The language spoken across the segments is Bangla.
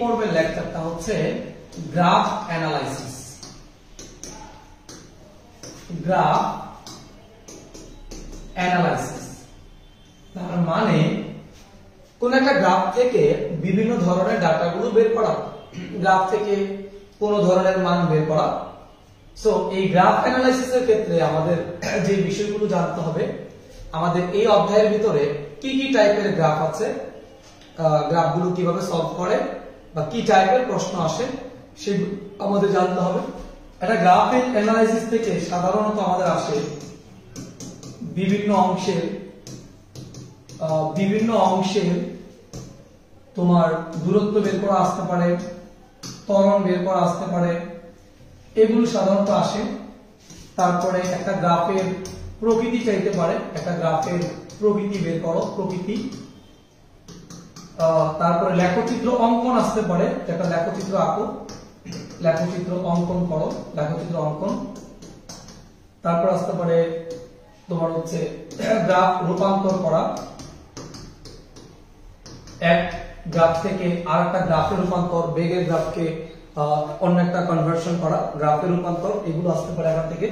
পর্বের লেকচারটা হচ্ছে গ্রাফ অ্যানালাইসিস। গ্রাফ অ্যানালাইসিস তার মানে কোন একটা গ্রাফ থেকে বিভিন্ন ধরনের ডাটাগুলো বের করা, গ্রাফ থেকে কোন ধরনের মান বের করা। সো এই গ্রাফ অ্যানালাইসিসের ক্ষেত্রে আমাদের যে বিষয়গুলো জানতে হবে, আমাদের এই অধ্যায়ের ভিতরে কি কি টাইপের গ্রাফ আছে, গ্রাফগুলো কিভাবে সলভ করে বা কি টাইপের প্রশ্ন আসে সেগুলো আমাদের জানতে হবে। একটা গ্রাফ অ্যানালাইসিস থেকে সাধারণত আমাদের আসে বিভিন্ন অংশের তোমার দূরত্ব বের করা আসতে পারে, ত্বরণ বের করা আসতে পারে, এগুলো সাধারণত আসে। তারপরে একটা গ্রাফের প্রকৃতি চাইতে পারে, একটা গ্রাফের প্রকৃতি বের করো, প্রকৃতি। তারপরে লেখচিত্র অঙ্কন আসতে পারে, একটা লেখচিত্র আঁকো, লেখচিত্র অঙ্কন করো, লেখচিত্র অঙ্কন। তারপর আসতে পারে তোমার হচ্ছে গ্রাফ রূপান্তর করা, এক গ্রাফ থেকে আরেকটা গ্রাফে রূপান্তর, বেগের গ্রাফকে অন্য একটা কনভার্সন করা, গ্রাফের রূপান্তর, এগুলো আসতে পারে এখান থেকে।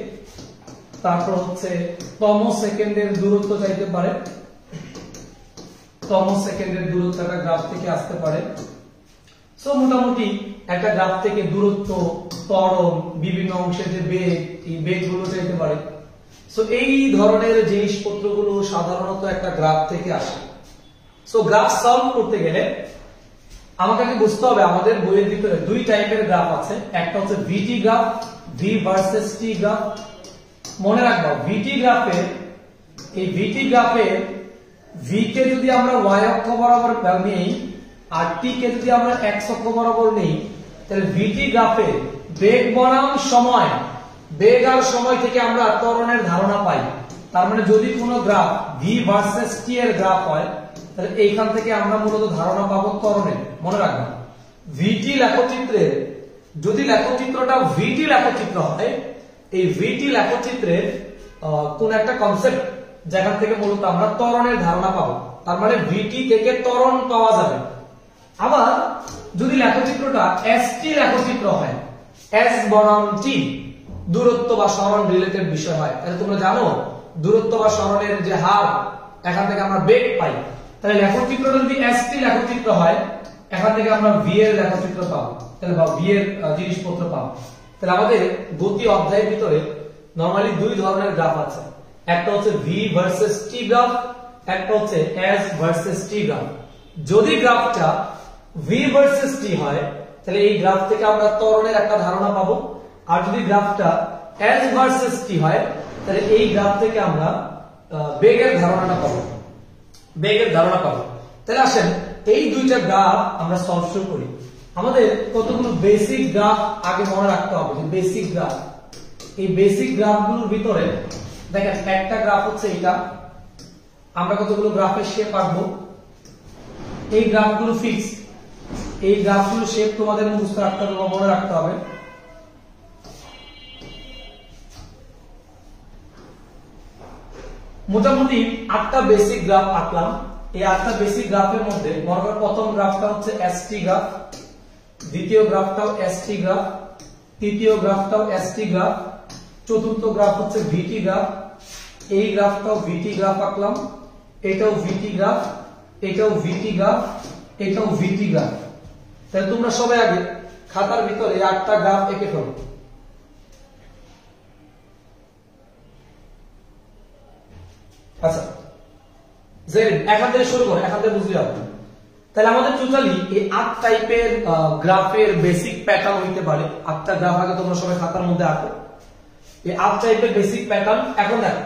তারপর হচ্ছে তম সেকেন্ডের দূরত্ব চাইতে পারে, তম সেকেন্ডের দূরত্ব একটা গ্রাফ থেকে আসতে পারে। সো মোটামুটি একটা গ্রাফ থেকে দূরত্ব, ত্বরণ, বিভিন্ন অংশের যে বেগ, এই বেগগুলো চাইতে পারে। সো এই ধরনের জিনিসপত্রগুলো সাধারণত একটা গ্রাফ থেকে আসে। সো গ্রাফ সলভ করতে গেলে আমাকে বুঝতে হবে আমাদের বইয়ের ভিতরে দুই টাইপের গ্রাফ আছে, একটা হচ্ছে VT graph, V versus T graph. মনে রাখবা ভিটি গ্রাফে, এই ভিটি গ্রাফে ভি কে যদি আমরা ওয়াই অক্ষ বরাবর নিই আর টি কে যদি আমরা এক্স অক্ষ বরাবর নিই, তাহলে ভিটি গ্রাফে বেগ বনাম সময়, বেগ আর সময় থেকে আমরা ত্বরণের ধারণা পাই। তার মানে যদি কোনো গ্রাফ ভি ভার্সেস টি এর গ্রাফ হয়, তাহলে এইখান থেকে আমরা মূলত ধারণা পাবো ত্বরণের। মনে রাখবেন ভিটি লেখচিত্রের, যদি লেখচিত্রটা ভিটি লেখচিত্র হয়, এই ভিটি লেখচিত্রের কোন একটা কনসেপ্ট যেখান থেকে মূলত আমরা ত্বরণের ধারণা পাবো, তার মানে ভিটি থেকে ত্বরণ পাওয়া যাবে। আবার যদি লেখচিত্রটা এসটি লেখচিত্র হয়, এস বনাম টি, দূরত্ব বা সরণ রিলেটেড বিষয় হয়, তাহলে তোমরা জানো দূরত্ব বা সরণের যে হার, এখান থেকে আমরা বেগ পাই। তাহলে লেখচিত্রটা যদি এসটি লেখচিত্র হয়, এখান থেকে আমরা ভি এর লেখচিত্র পাবো, তাহলে বা ভি এর জিনিসপত্র পাবো। তাহলে আমাদের গতি অধ্যায়ের ভিতরে নরমালি দুই ধরনের গ্রাফ আছে, একটা হচ্ছে ভি ভার্সেস টি গ্রাফ, একটা হচ্ছে এস ভার্সেস টি গ্রাফ। যদি গ্রাফটা ভি ভার্সেস টি হয়, তাহলে এই গ্রাফ থেকে আমরা ত্বরণের একটা ধারণা পাবো। আর যদি গ্রাফটা এস ভার্সেস টি হয়, তাহলে এই গ্রাফ থেকে আমরা বেগের ধারণাটা পাবো, বেগের ধারণা পাবো। তাহলে আসেন এই দুইটা গ্রাফ আমরা সলভ শুরু করি। আমাদের কতগুলো বেসিক গ্রাফ আগে মনে রাখতে হবে, যে বেসিক গ্রাফ, এই বেসিক গ্রাফগুলোর ভিতরে দেখেন একটা গ্রাফ হচ্ছে এটা, আমরা কতগুলো গ্রাফের শেপ আঁকবো, এই গ্রাফগুলো ফিক্স, এই গ্রাফগুলো শেপ তোমাদের মুখস্থ রাখতে হবে, মনে রাখতে হবে। মোটামুটি 8টা বেসিক গ্রাফ আঁকলাম। এই 8টা বেসিক গ্রাফের মধ্যে মনে করো প্রথম গ্রাফটা হচ্ছে এসটি গ্রাফ, দ্বিতীয় গ্রাফটাও এসটি গ্রাফ, তৃতীয় গ্রাফটাও এসটি গ্রাফ, চতুর্থ গ্রাফ হচ্ছে ভিটি গ্রাফ, এই গ্রাফটাও ভিটি গ্রাফ আঁকলাম, এটাও ভিটি গ্রাফ, এটাও ভিটি গ্রাফ, এটাও ভিটি গ্রাফ। তাহলে তোমরা সবাই আগে খাতার ভিতরে 8টা গ্রাফ এঁকে ফেলো। আচ্ছা এখান থেকে শুরু করো, এখান থেকে বুঝতে যাবো। তাহলে আমাদের টোটালি এই 8 টাইপের গ্রাফের বেসিক প্যাটার্ন হইতে পারে। 8টা গ্রাফ আগে তোমরা সবাই খাতার মধ্যে আঁকো, এই 8 টাইপের বেসিক প্যাটার্ন। এখন দেখো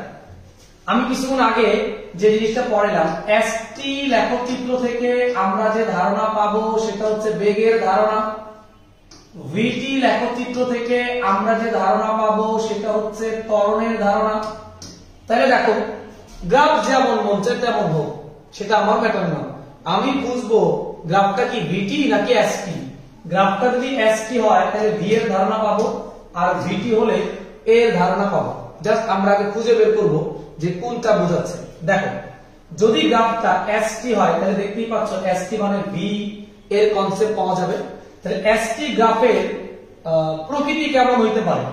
আমি কিছুক্ষণ আগে যে জিনিসটা পড়ালাম, এসটি লেখচিত্র থেকে আমরা যে ধারণা পাবো সেটা হচ্ছে বেগের ধারণা, ভিটি লেখচিত্র থেকে আমরা যে ধারণা পাবো সেটা হচ্ছে ত্বরণের ধারণা। তাহলে দেখো গ্রাফ যেমন মন চায় তেমন হোক, সেটা আমার প্যাটার্ন না। আমি বুঝবো গ্রাফটা কি ভিটি নাকি এসটি। গ্রাফটা যদি এসটি হয় তাহলে ভি এর ধারণা পাবো, আর ভিটি হলে এ এর ধারণা পাবো। জাস্ট আমরা আগে খুঁজে বের করবো যে কোনটা বোঝাচ্ছে। দেখো যদি গ্রাফটা এসটি হয় তাহলে দেখতেই পাচ্ছ এসটি মানে ভি, এর কনসেপ্ট পাওয়া যাবে। তাহলে এসটি গ্রাফের প্রকৃতি কেমন হইতে পারে?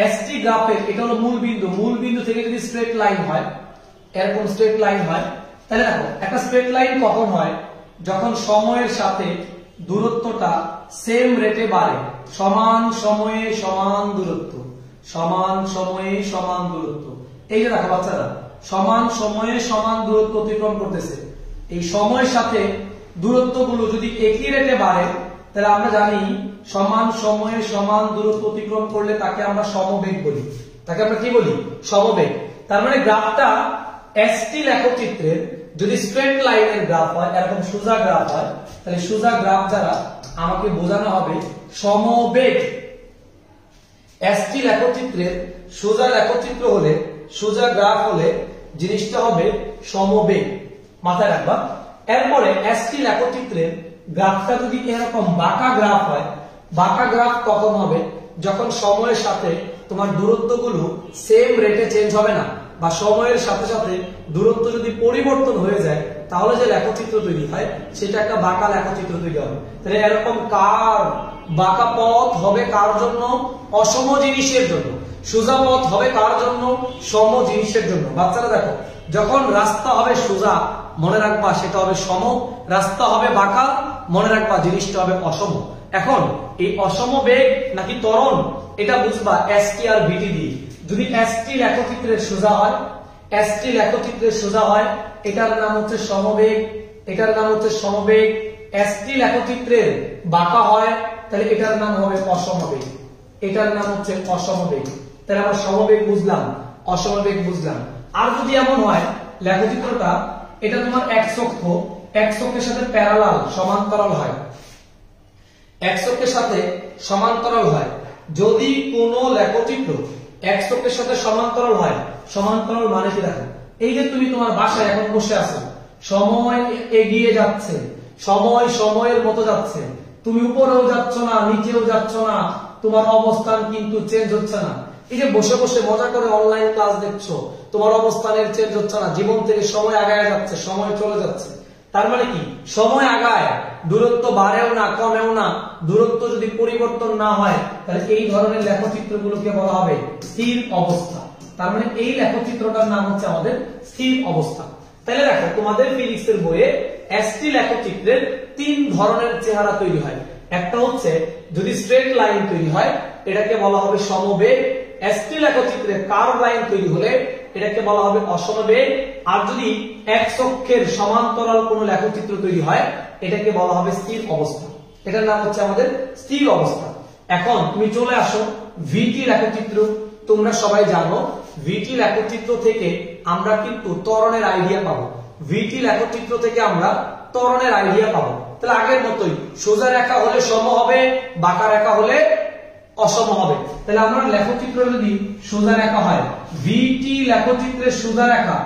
এসটি গ্রাফের এটা হলো মূল বিন্দু থেকে যদি স্ট্রেট লাইন হয়, এরকম স্ট্রেট লাইন হয়, তাহলে দেখো একটা স্ট্রেট লাইন কখন হয়? যখন সময়ের সাথে দূরত্বটা সেম রেটে বাড়ে, সমান সময়ে সমান দূরত্ব, সমান সময়ে সমান দূরত্ব। এই যে দেখো বাচ্চারা, সমান সময়ে সমান দূরত্ব অতিক্রম করতেছে। এই সময়ের সাথে দূরত্বগুলো যদি একই রেটে বাড়ে, তাহলে আমরা জানি সমান সময়ে সমান দূরত্ব অতিক্রম করলে তাকে আমরা সমবেগ বলি। তাকে আমরা কি বলি? সমবেগ। তার মানে গ্রাফটা এসটি লেখচিত্রের যদি স্ট্রেট লাইনের গ্রাফ হয়, এরকম সোজা গ্রাফ হয়, তাহলে সোজা গ্রাফ দ্বারা আমাকে বোঝানো হবে সমবেগ। এসটি লেখচিত্রের সোজা লেখচিত্র হলে, সোজা গ্রাফ হলে জিনিসটা হবে সমবেগ, মাথায় রাখবা। এরপরে এসটি লেখচিত্রের গ্রাফটা যদি এরকম বাঁকা গ্রাফ হয়, বাঁকা গ্রাফ কখন হবে? যখন সময়ের সাথে তোমার দূরত্বগুলো সেম রেটে চেঞ্জ হবে না, বা সময়ের সাথে সাথে দূরত্ব যদি পরিবর্তন হয়ে যায়, তাহলে যে লেখচিত্র তৈরি হয় সেটা একটা বাঁকা লেখচিত্র তৈরি হবে। তাহলে এরকম কার বাঁকা পথ হবে কার জন্য? অসম জিনিসের জন্য। সোজা পথ হবে কার জন্য? সম জিনিসের জন্য। বাচ্চারা দেখো, যখন রাস্তা হবে সোজা, মনে রাখবা সেটা হবে সম, রাস্তা হবে বাঁকা, মনে রাখবা জিনিসটা হবে অসম। এখন এই অসম বেগ নাকি ত্বরণ, এটা বুঝবা এসটি আর ভিটি দিয়ে। যদি এসটি লেখচিত্রের সোজা হয়, এসটি লেখচিত্রের সোজা হয়, এটার নাম হচ্ছে সমবেগ, এটার নাম হচ্ছে সমবেগ। এসটি লেখচিত্রের বাঁকা হয়, তাহলে এটার নাম হবে অসমবেগ, এটার নাম হচ্ছে অসমবেগ। তাহলে আমরা সমবেগ বুঝলাম, অসমবেগ বুঝলাম। আর যদি এমন হয় লেখচিত্রটা এটা তোমার এক্স অক্ষ, এক্স অক্ষের সাথে প্যারালাল সমান্তরাল হয়, এক্স অক্ষের সাথে সমান্তরাল হয়। যদি কোন লেখচিত্র এক্স অক্ষের সাথে সমান্তরাল হয়, সমান্তরাল মানে কি দেখো, এই যে তুমি তোমার বাসায় এখন বসে আছো, সময় এগিয়ে যাচ্ছে, সময় সময়ের মতো যাচ্ছে, তুমি উপরেও যাচ্ছ না নিচেও যাচ্ছ না, তোমার অবস্থান কিন্তু চেঞ্জ হচ্ছে না। এই যে বসে বসে মজা করে অনলাইন ক্লাস দেখছো, তোমার অবস্থানের চেঞ্জ হচ্ছে না, জীবন থেকে সময় আগায় যাচ্ছে, সময় চলে যাচ্ছে। তার মানে কি? সময় আগায়, দূরত্ব বাড়েও না কমেও না, দূরত্ব যদি পরিবর্তন না হয়, তাহলে এই ধরনের লেখচিত্রগুলোকে বলা হবে স্থির অবস্থা। তার মানে এই লেখচিত্রটার নাম হচ্ছে আমাদের স্থির অবস্থা। তাহলে দেখো, তোমাদের ফিজিক্সের বইয়ে এসটি লেখচিত্রের তিন ধরনের চেহারা তৈরি হয়। একটা হচ্ছে যদি স্ট্রেট লাইন তৈরি হয়, এটাকে বলা হবে সমবেগ। এসটি লেখচিত্রে কার্ভ লাইন তৈরি হলে এটাকে বলা হবে অসমবেগ। আর যদি এক্স অক্ষের সমান্তরাল কোনো লেখচিত্র তৈরি হয়, এটাকে বলা হবে স্থির অবস্থা। এটার নাম হচ্ছে আমাদের স্থির অবস্থা। এখন তুমি চলে আসো ভিটি লেখচিত্র। তোমরা সবাই জানো ভিটি লেখচিত্র থেকে আমরা কিন্তু ত্বরণের আইডিয়া পাবো, ভিটি লেখচিত্র থেকে আমরা ত্বরণের আইডিয়া পাবো। তাহলে আগের মতোই সোজা রেখা হলে সম হবে, বাঁকা রেখা হলে অসম হবে। তাহলে আমরা লেখচিত্র যদি সোজা রেখা হয়, ভিটি লেখচিত্রের সোজা রেখা,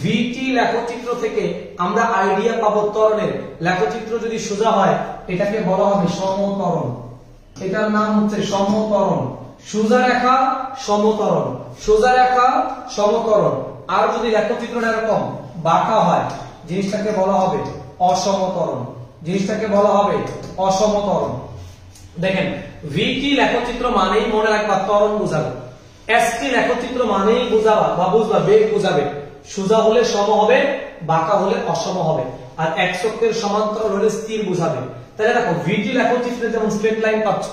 ভিটি লেখচিত্র থেকে আমরা আইডিয়া পাবো ত্বরণের। লেখচিত্র যদি সোজা হয়, এটাকে বলা হবে সমত্বরণ, এটার নাম হচ্ছে সমত্বরণ। সোজা রেখা সমত্বরণ, সোজা রেখা সমত্বরণ। আর যদি লেখচিত্রটা এরকম বাঁকা হয়, জিনিসটাকে বলা হবে অসমতরণ, জিনিসটাকে বলা হবে অসমতরণ। দেখেন, ভিটি লেখচিত্র মানেই মনে রাখবা ত্বরণ বোঝাবে, এসটি লেখচিত্র মানেই বোঝাবা বা বুঝবা বেগ বোঝাবে। সোজা হলে সম হবে, বাঁকা হলে অসম হবে, আর এক্স অক্ষের সমান্তরাল হলে স্থির বোঝাবে। তাহলে দেখো, ভিটি লেখচিত্রে যেমন স্ট্রেট লাইন পাচ্ছ,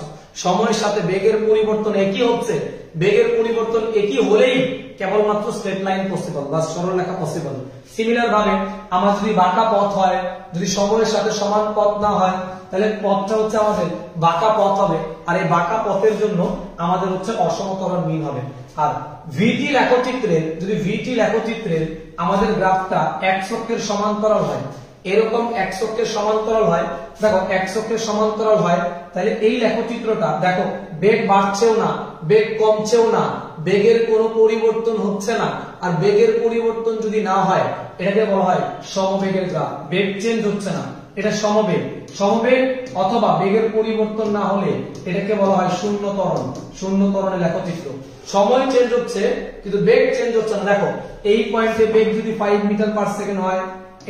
সময়ের সাথে বেগের পরিবর্তন একই হচ্ছে, বেগের পরিবর্তন একই হলেই কেবলমাত্র স্ট্রেট লাইন পসিবল বা সরলরেখা পসিবল। সিমিলার ভাবে আমার যদি বাঁকা পথ হয়, যদি সময়ের সাথে সমান পথ না হয়, তাহলে পথটা হচ্ছে আমাদের বাঁকা পথ হবে, আর এই বাঁকা পথের জন্য আমাদের হচ্ছে অসমতরণ মিন হবে। আর ভিটি লেখচিত্রের যদি ভিটি লেখচিত্রের আমাদের গ্রাফটা এক্স অক্ষের সমান্তরাল হয়, এরকম এক্স অক্ষের সমান্তরাল হয়, দেখো এক্স অক্ষের সমান্তরাল হয়, তাহলে এই লেখচিত্রটা দেখো বেগ বাড়ছেও না, বেগ কমছেও না, বেগের কোনো পরিবর্তন হচ্ছে না। আর বেগের পরিবর্তন যদি না হয়, এটাকে বলা হয় সমবেগের গ্রাফ। বেগ চেঞ্জ হচ্ছে না, এটা সমবেগ। সমবেগ অথবা বেগের পরিবর্তন না হলে এটাকে বলা হয় শূন্য ত্বরণ, শূন্য ত্বরণের লেখচিত্র। সময় চেঞ্জ হচ্ছে কিন্তু বেগ চেঞ্জ হচ্ছে না। দেখো, এই পয়েন্টে বেগ যদি 5 মিটার পার সেকেন্ড হয়,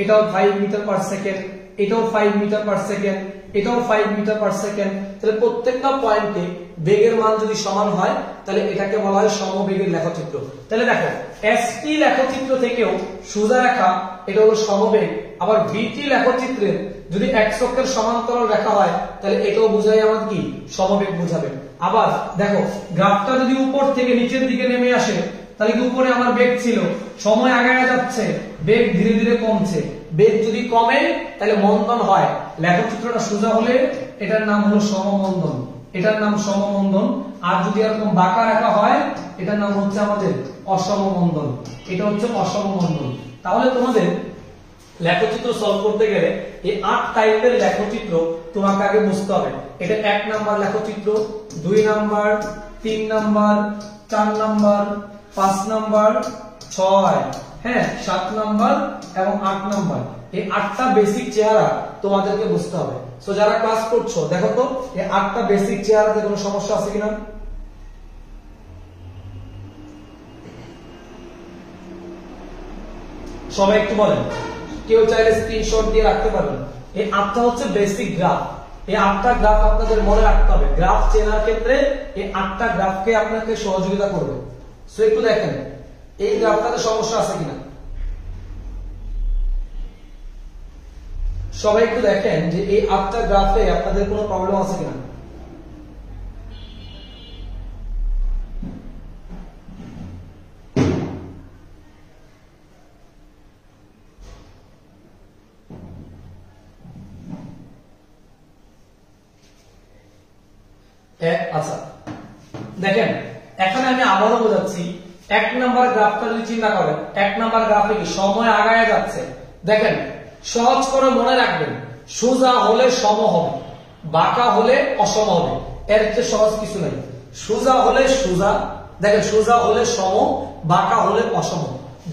এটাও 5 মিটার পার সেকেন্ড, এটাও 5 মিটার পার সেকেন্ড, এটাও 5 মিটার পার সেকেন্ড। তাহলে প্রত্যেকটা পয়েন্টে বেগের মান যদি সমান হয় তাহলে এটাকে বলা হয় সমবেগের লেখচিত্র। তাহলে দেখো এসটি লেখচিত্র থেকেও সোজা রেখা এটা হলো সমবেগ, আবার ভিটি লেখচিত্রের যদি এক্স অক্ষের সমান্তরাল রেখা হয় তাহলে এটাও বোঝায় আমাদের কি সমবেগ বোঝাবে। আবার দেখো গ্রাফটা যদি উপর থেকে নিচের দিকে নেমে আসে তাহলে কি উপরে আমার বেগ ছিল, সময় আগায় যাচ্ছে, বেগ ধীরে ধীরে কমছে, বেগ যদি কমে তাহলে মন্দন হয়। লেখচিত্রটা সোজা হলে এটার নাম হলো সমমন্দন, এটার নাম সমমন্দন। আর যদি এরকম বাঁকা রেখা হয় এটার নাম হচ্ছে আমাদের অসমমন্দন, এটা হচ্ছে অসমমন্দন। তাহলে তোমাদের লেখচিত্র সলভ করতে গেলে এই 8 টাইপের লেখচিত্র তোমাকে আগে বুঝতে হবে। এটা 1 নাম্বার লেখচিত্র, 2 নাম্বার, 3 নাম্বার, 4 নাম্বার, 5 নাম্বার, 6, হ্যাঁ 7 নাম্বার এবং 8 নাম্বার। এই 8টা বেসিক চেহারা তোমাদেরকে বুঝতে হবে। সো যারা ক্লাস করছো দেখো তো এই 8টা বেসিক চেহারাতে কোনো সমস্যা আছে কিনা। সবাই একটু বলেন, কেউ চাইলে স্ক্রিনশট দিয়ে রাখতে পারবেন। এই 8টা হচ্ছে বেসিক গ্রাফ, এই 8টা গ্রাফ আপনাদের মনে রাখতে হবে। গ্রাফ চেনার ক্ষেত্রে এই 8টা গ্রাফকে আপনাকে সহযোগিতা করবে। সো একটু দেখেন এই গ্রাফটাতে সমস্যা আছে কিনা, সবাই একটু দেখেন যে এই 8টা গ্রাফে আপনাদের কোনো প্রবলেম আছে কিনা। আচ্ছা দেখেন এখানে আমি আবারও বোঝাচ্ছি। 1 নাম্বার গ্রাফটা যদি চিন্তা করেন, 1 নাম্বার গ্রাফে কি সময় আগায় যাচ্ছে। দেখেন সহজ করে মনে রাখবেন, সোজা হলে সম হবে, বাঁকা হলে অসম হবে, এর চেয়ে সহজ কিছু নাই। সোজা হলে সোজা, দেখেন সোজা হলে সম, বাঁকা হলে অসম।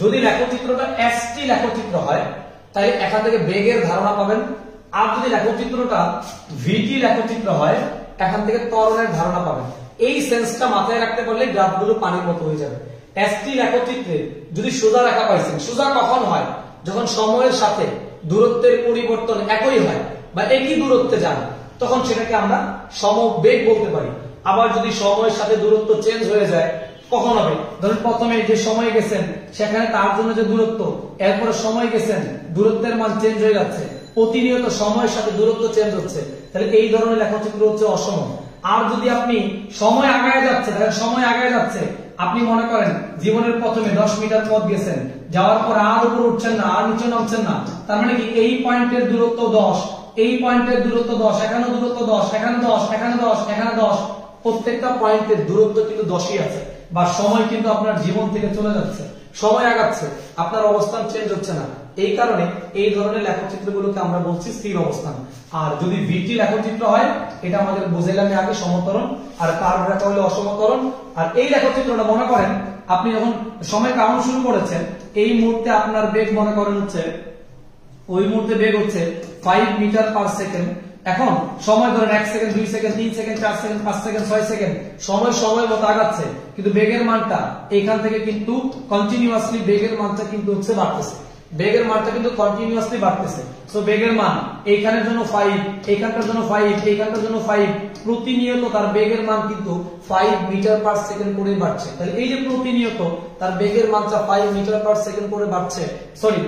যদি লেখচিত্রটা এসটি লেখচিত্র হয় তাহলে এখান থেকে বেগের ধারণা পাবেন। আর যদি লেখচিত্রটা ভিটি লেখচিত্র হয় এখান থেকে ত্বরণের ধারণা পাবেন। এই সেন্সটা মাথায় রাখতে পারলে গ্রাফগুলো পানির মতো হয়ে যাবে। এসটি লেখচিত্রে যদি সোজা রেখা পাইছেন, সোজা কখন হয়, যখন সময়ের সাথে দূরত্বের পরিবর্তন একই হয় বা একই দূরত্বে যান, তখন সেটাকে আমরা সমবেগ বলতে পারি। আবার যদি সময়ের সাথে দূরত্ব চেঞ্জ হয়ে যায় কখন হবে, ধরুন প্রথমে যে সময় গেছেন সেখানে তার জন্য যে দূরত্ব, এরপরে সময় গেছেন দূরত্বের মান চেঞ্জ হয়ে যাচ্ছে, প্রতিনিয়ত সময়ের সাথে দূরত্ব চেঞ্জ হচ্ছে, তাহলে এই ধরনের লেখচিত্র হচ্ছে অসম। আর যদি আপনি সময় আগায় যাচ্ছে, তাহলে সময় আগায় যাচ্ছে, আপনি মনে করেন জীবনের প্রথমে 10 মিটার পথ গেছেন, যাওয়ার পর আর উপর উঠছেন না, আর নিচে নামছেন না, তার মানে কি এই পয়েন্টের দূরত্ব 10, এই পয়েন্টের দূরত্ব 10, এখানে দূরত্ব 10, এখানে 10, এখানে 10, এখানে 10, প্রত্যেকটা পয়েন্টের দূরত্ব কিন্তু 10ই আছে। বা সময় কিন্তু আপনার জীবন থেকে চলে যাচ্ছে, সময় আগাচ্ছে, আপনার অবস্থান চেঞ্জ হচ্ছে না। এই কারণে এই ধরনের লেখচিত্রগুলোকে আমরা বলছি স্থির অবস্থান। আর যদি ভিটি লেখচিত্র হয় এটা আমাদের বুঝাইলাম আগে সমতরণ, আর কার্ভ রেখা হলে অসমতরণ। আর এই লেখচিত্রটা মনে করেন আপনি যখন সময় কাউন্ট শুরু করেছেন, এই মুহূর্তে আপনার বেগ মনে করেন হচ্ছে, ওই মুহূর্তে বেগ হচ্ছে 5 মিটার পার সেকেন্ড। এখন সময় ধরেন 1 second, 2 second, 3 second, 4 second, 5 second, 6 second, সময় মতো আগাচ্ছে, কিন্তু বেগের মানটা এখান থেকে কিন্তু কন্টিনিউয়াসলি বেগের মানটা কিন্তু হচ্ছে বাড়তেছে, বেগের মানটা কিন্তু কন্টিনিউয়াসলি বাড়তেছে। সো বেগের মান এইখানের জন্য 5, এইখানটার জন্য 5, এইখানটার জন্য 5, প্রতিনিয়ত তার বেগের মান কিন্তু 5 মিটার পার সেকেন্ড করে বাড়ছে। তাহলে এই যে প্রতিনিয়ত তার বেগের মানটা 5 মিটার পার সেকেন্ড করে বাড়ছে, সরি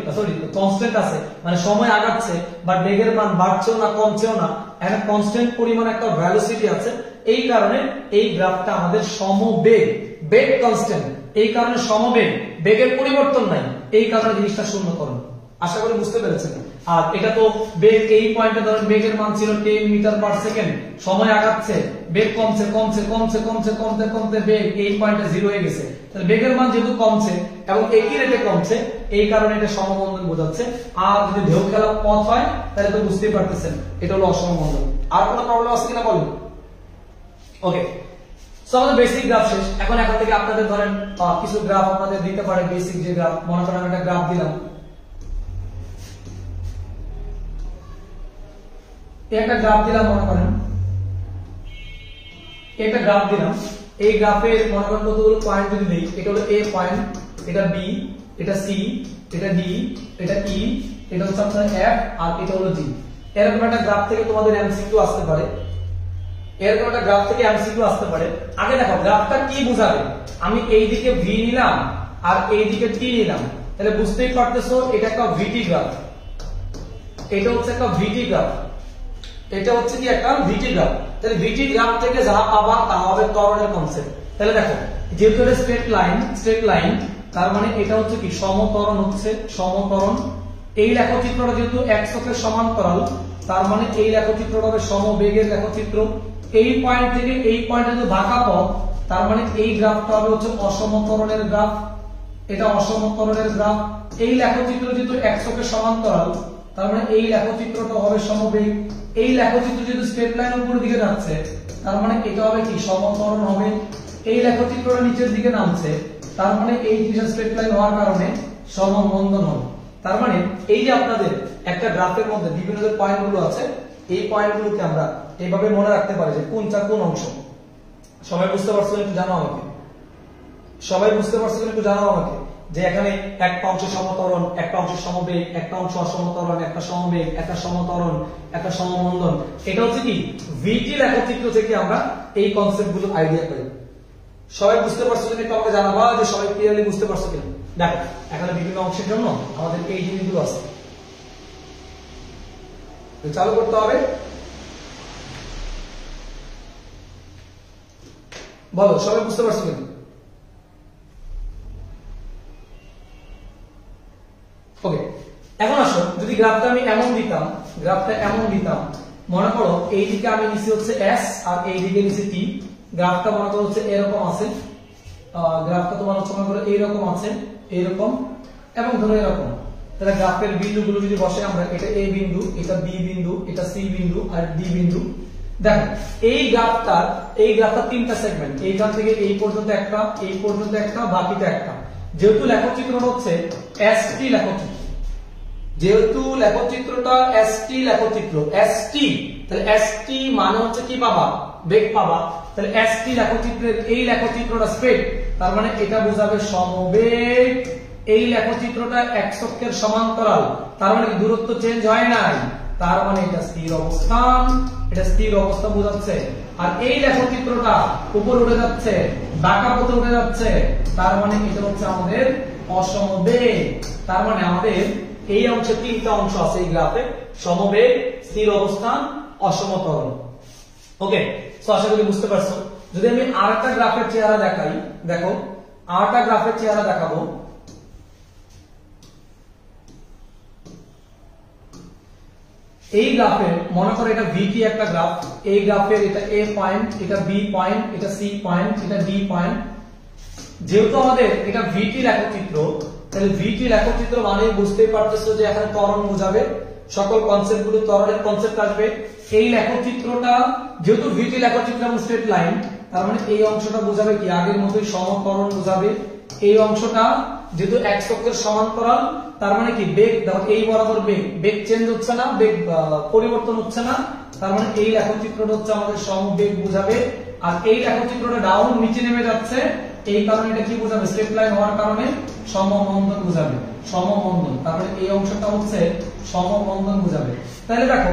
কনস্ট্যান্ট আছে, মানে সময় আগাচ্ছে বাট বেগের মান বাড়ছেও না কমছেও না, একটা কনস্ট্যান্ট পরিমাণ একটা ভেলোসিটি আছে। এই কারণে এই গ্রাফটা আমাদের সমবেগ, বেগ কনস্ট্যান্ট, এই কারণে সমবেগ, বেগের পরিবর্তন নাই, এই কারণে জিনিসটা শূন্য করুন। আশা করি বুঝতে পেরেছেন। আর এটা তো বেগ, এই পয়েন্টে ধরেন বেগের মান ছিল 10 মিটার পার সেকেন্ড, সময় আগাচ্ছে, বেগ কমছে কমছে কমছে কমছে কমতে কমতে বেগ এই পয়েন্টে 0 হয়ে গেছে। তাহলে বেগের মান যেহেতু কমছে এবং একই রেটে কমছে, এই কারণে এটা সমবন্ধন বোঝাচ্ছে। আর যদি ঢেউ খেলা পথ হয় তাহলে তো বুঝতেই পারতেছেন এটা হলো অসমবন্ধন। আর কোনো প্রবলেম আছে কিনা বলুন। ওকে, সো আমাদের বেসিক গ্রাফ শেষ। এখন এখান থেকে আপনাদের ধরেন কিছু গ্রাফ আপনাদের দিতে পারে, বেসিক যে গ্রাফ, মনে করেন আমি একটা গ্রাফ দিলাম, একটা গ্রাফ দিলাম, মনে করেন একটা গ্রাফ দিলাম, এই গ্রাফের মনে করেন কতগুলো পয়েন্ট যদি দেই, এটা হলো এ পয়েন্ট, এটা বি, এটা সি, এটা ডি, এটা ই, এটা হচ্ছে আপনার এফ, আর এটা হলো জি। এরকম একটা গ্রাফ থেকে তোমাদের এমসিকিউ আসতে পারে, এরকম একটা গ্রাফ থেকে এমসিকিউ আসতে পারে। আগে দেখো গ্রাফটা কি বোঝাবে, আমি এই দিকে ভি নিলাম আর এই দিকে টি নিলাম, তাহলে বুঝতেই পারতেছো এটা একটা ভিটি গ্রাফ, এটা হচ্ছে একটা ভিটি গ্রাফ, এটা হচ্ছে কি একটা ভিটি গ্রাফ। তাহলে ভিটি গ্রাফ থেকে যা পাবা তা হবে ত্বরণের কনসেপ্ট। তাহলে দেখো যেহেতু এটা স্ট্রেট লাইন তার মানে এটা হচ্ছে কি সমত্বরণ, হচ্ছে সমত্বরণ। এই লেখচিত্রটা যেহেতু x অক্ষের সমান্তরাল তার মানে এই লেখচিত্রটা হবে সমবেগের লেখচিত্র। এই পয়েন্ট থেকে এই পয়েন্টে যদি বাঁকা পথ তার মানে এই গ্রাফটা হবে হচ্ছে অসমত্বরণের গ্রাফ, এটা অসমত্বরণের গ্রাফ। এই লেখচিত্র যেহেতু x অক্ষের সমান্তরাল তার মানে এই লেখচিত্রটা হবে সমবেগ। এই লেখচিত্র যেহেতু স্ট্রেট লাইন উপরের দিকে যাচ্ছে তার মানে এটা হবে কি সমত্বরণ হবে। এই লেখচিত্রটা নিচের দিকে নামছে তার মানে এই দিকে স্ট্রেট লাইন হওয়ার কারণে সমমন্দন হবে। তার মানে এই যে আপনাদের একটা গ্রাফের মধ্যে বিভিন্ন যে পয়েন্টগুলো আছে এই পয়েন্টগুলোকে আমরা এইভাবে মনে রাখতে পারি যে কোনটা কোন অংশ। সবাই বুঝতে পারছো একটু জানাও আমাকে, সবাই বুঝতে পারছো একটু জানাও আমাকে যে এখানে একটা অংশ সমত্বরণ, একটা অংশ সমবেগ, একটা অংশ অসমত্বরণ, একটা সমবেগ, একটা সমত্বরণ, একটা সমমন্দন। এটা হচ্ছে কি ভিটি লেখচিত্র থেকে আমরা এই কনসেপ্টগুলো আইডিয়া পাই। সবাই বুঝতে পারছো কিনা একটু আমাকে জানাবা যে সবাই ক্লিয়ারলি বুঝতে পারছো কিনা। দেখো এখানে বিভিন্ন অংশের জন্য আমাদের এই জিনিসগুলো আছে, চালু করতে হবে। বলো সবাই বুঝতে পারছো কিনা। ওকে, এখন আসো যদি গ্রাফটা আমি এমন দিতাম, গ্রাফটা এমন দিতাম, মনে করো এই দিকে আমি নিচে হচ্ছে এস আর এই দিকে নিচে টি। গ্রাফটা মনে করো হচ্ছে এরকম আছে, গ্রাফটা তোমার হচ্ছে মনে করো এইরকম আছে, এইরকম এবং ধরো এরকম। তাহলে গ্রাফের বিন্দুগুলো যদি বসে আমরা, এটা এ বিন্দু, এটা বি বিন্দু, এটা সি বিন্দু আর ডি বিন্দু। দেখো এই গ্রাফটা তিনটা সেগমেন্ট, এইখান থেকে এই পর্যন্ত একটা, এই পর্যন্ত একটা, বাকিটা একটা। যেহেতু লেখচিত্র হচ্ছে এসটি লেখচিত্র, যেহেতু লেখচিত্রটা এসটি লেখচিত্র, এসটি তাহলে এসটি মানে হচ্ছে কি পাবা, বেগ পাবা। তাহলে এসটি লেখচিত্রের এই লেখচিত্রটা স্ট্রেট তার মানে এটা বোঝাবে সমবেগ। এই লেখচিত্রটা x অক্ষের সমান্তরাল তার মানে কি দূরত্ব চেঞ্জ হয় নাই, তার মানে এটা স্থির অবস্থান, এটা স্থির অবস্থা বোঝাচ্ছে। আর এই লেখচিত্রটা উপরে উঠে যাচ্ছে, বাঁকা পথে উঠে যাচ্ছে তার মানে এটা হচ্ছে আমাদের অসমবেগ। তার মানে আমাদের এই অংশে তিনটা অংশ আছে এই গ্রাফে, সমবেগ, স্থির অবস্থান, অসমতরণ। ওকে, সো আশা করি বুঝতে পারছো। যদি আমি আরেকটা গ্রাফের চেহারা দেখাই, দেখো আরেকটা গ্রাফের চেহারা দেখাবো। এই গ্রাফে মনে করো এটা ভিটি একটা গ্রাফ, এই গ্রাফের এটা এ পয়েন্ট, এটা বি পয়েন্ট, এটা সি পয়েন্ট, এটা ডি পয়েন্ট। যেহেতু আমাদের এটা ভিটি লেখচিত্র তাহলে ভিটি লেখচিত্র মানে বুঝতেই পারতেছো যে এখানে ত্বরণ বোঝাবে, সকল কনসেপ্ট গুলো ত্বরণের কনসেপ্ট আসবে। এই লেখচিত্রটা যেহেতু ভিটি লেখচিত্র এবং স্ট্রেট লাইন তার মানে এই অংশটা বোঝাবে কি আগের মতোই সমত্বরণ বোঝাবে। এই অংশটা যেহেতু x অক্ষের সমান্তরাল তার মানে কি বেগ, দেখো এই বরাবর বেগ চেঞ্জ হচ্ছে না, বেগ পরিবর্তন হচ্ছে না, তার মানে এই লেখচিত্রটা হচ্ছে আমাদের সমবেগ বোঝাবে। আর এই লেখচিত্রটা ডাউন নিচে নেমে যাচ্ছে, এই কারণে এটা কি বোঝাবে, স্ট্রেট লাইন হওয়ার কারণে সমমন্দন বোঝাবে, সমমন্দন। তারপরে এই অংশটা হচ্ছে সমমন্দন বোঝাবে। তাহলে দেখো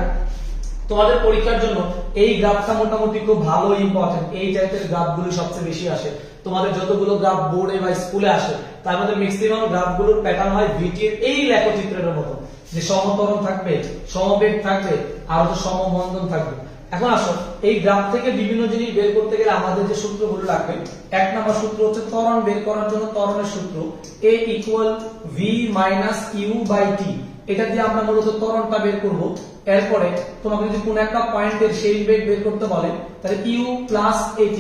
তোমাদের পরীক্ষার জন্য এই গ্রাফটা মোটামুটি খুব ভালো ইম্পর্টেন্ট। এই টাইপের গ্রাফগুলো সবচেয়ে বেশি আসে তোমাদের, যতগুলো গ্রাফ বোর্ডে বা স্কুলে আসে তার মধ্যে ম্যাক্সিমাম গ্রাফগুলোর প্যাটার্ন হয় ভিটি এর এই লেখচিত্রের মতো, যে সমত্বরণ থাকবে, সমবেগ থাকবে আর হচ্ছে সমমন্দন থাকবে। এখন আসো এই গ্রাফ থেকে বিভিন্ন জিনিস বের করতে গেলে আমাদের যে সূত্রগুলো লাগবে, এক নম্বর সূত্র হচ্ছে ত্বরণ বের করার জন্য ত্বরণের সূত্র A = v - u / t। এটা দিয়ে আমরা মূলত ত্বরণটা বের করব। এরপরে তোমাকে যদি কোন একটা পয়েন্টের শেষ বেগ বের করতে বলে তাহলে u + at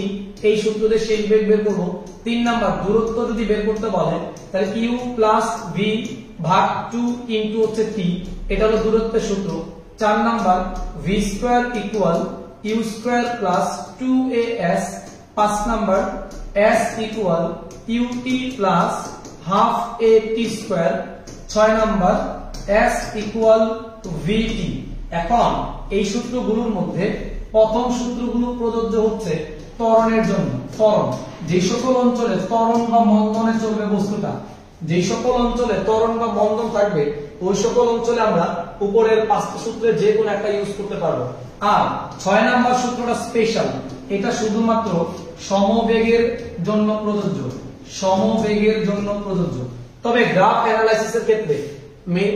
এই সূত্র দিয়ে শেষ বেগ বের করব। 3 নাম্বার দূরত্ব যদি বের করতে বলে তাহলে u + v / 2 * হচ্ছে t, এটা হলো দূরত্বের সূত্র। 4 number v² = u² + 2as। 5 number s = ut + ½ at²। 6 number s = vt। এখন এই সূত্রগুলোর মধ্যে প্রথম সূত্রগুলো প্রযোজ্য হচ্ছে ত্বরণের জন্য। ত্বরণ যে সকল অঞ্চলে ত্বরণ বা মন্দনে চলবে বস্তুটা যেই সকল অঞ্চলে ত্বরণ বা মন্দন থাকবে ওই সকল অঞ্চলে আমরা উপরের 5টি সূত্রের যে কোনো একটা ইউজ করতে পারবো। আর 6 নাম্বার সূত্রটা স্পেশাল, এটা শুধুমাত্র সমবেগের জন্য প্রযোজ্য, সমবেগের জন্য প্রযোজ্য। তবে গ্রাফ অ্যানালাইসিসের ক্ষেত্রে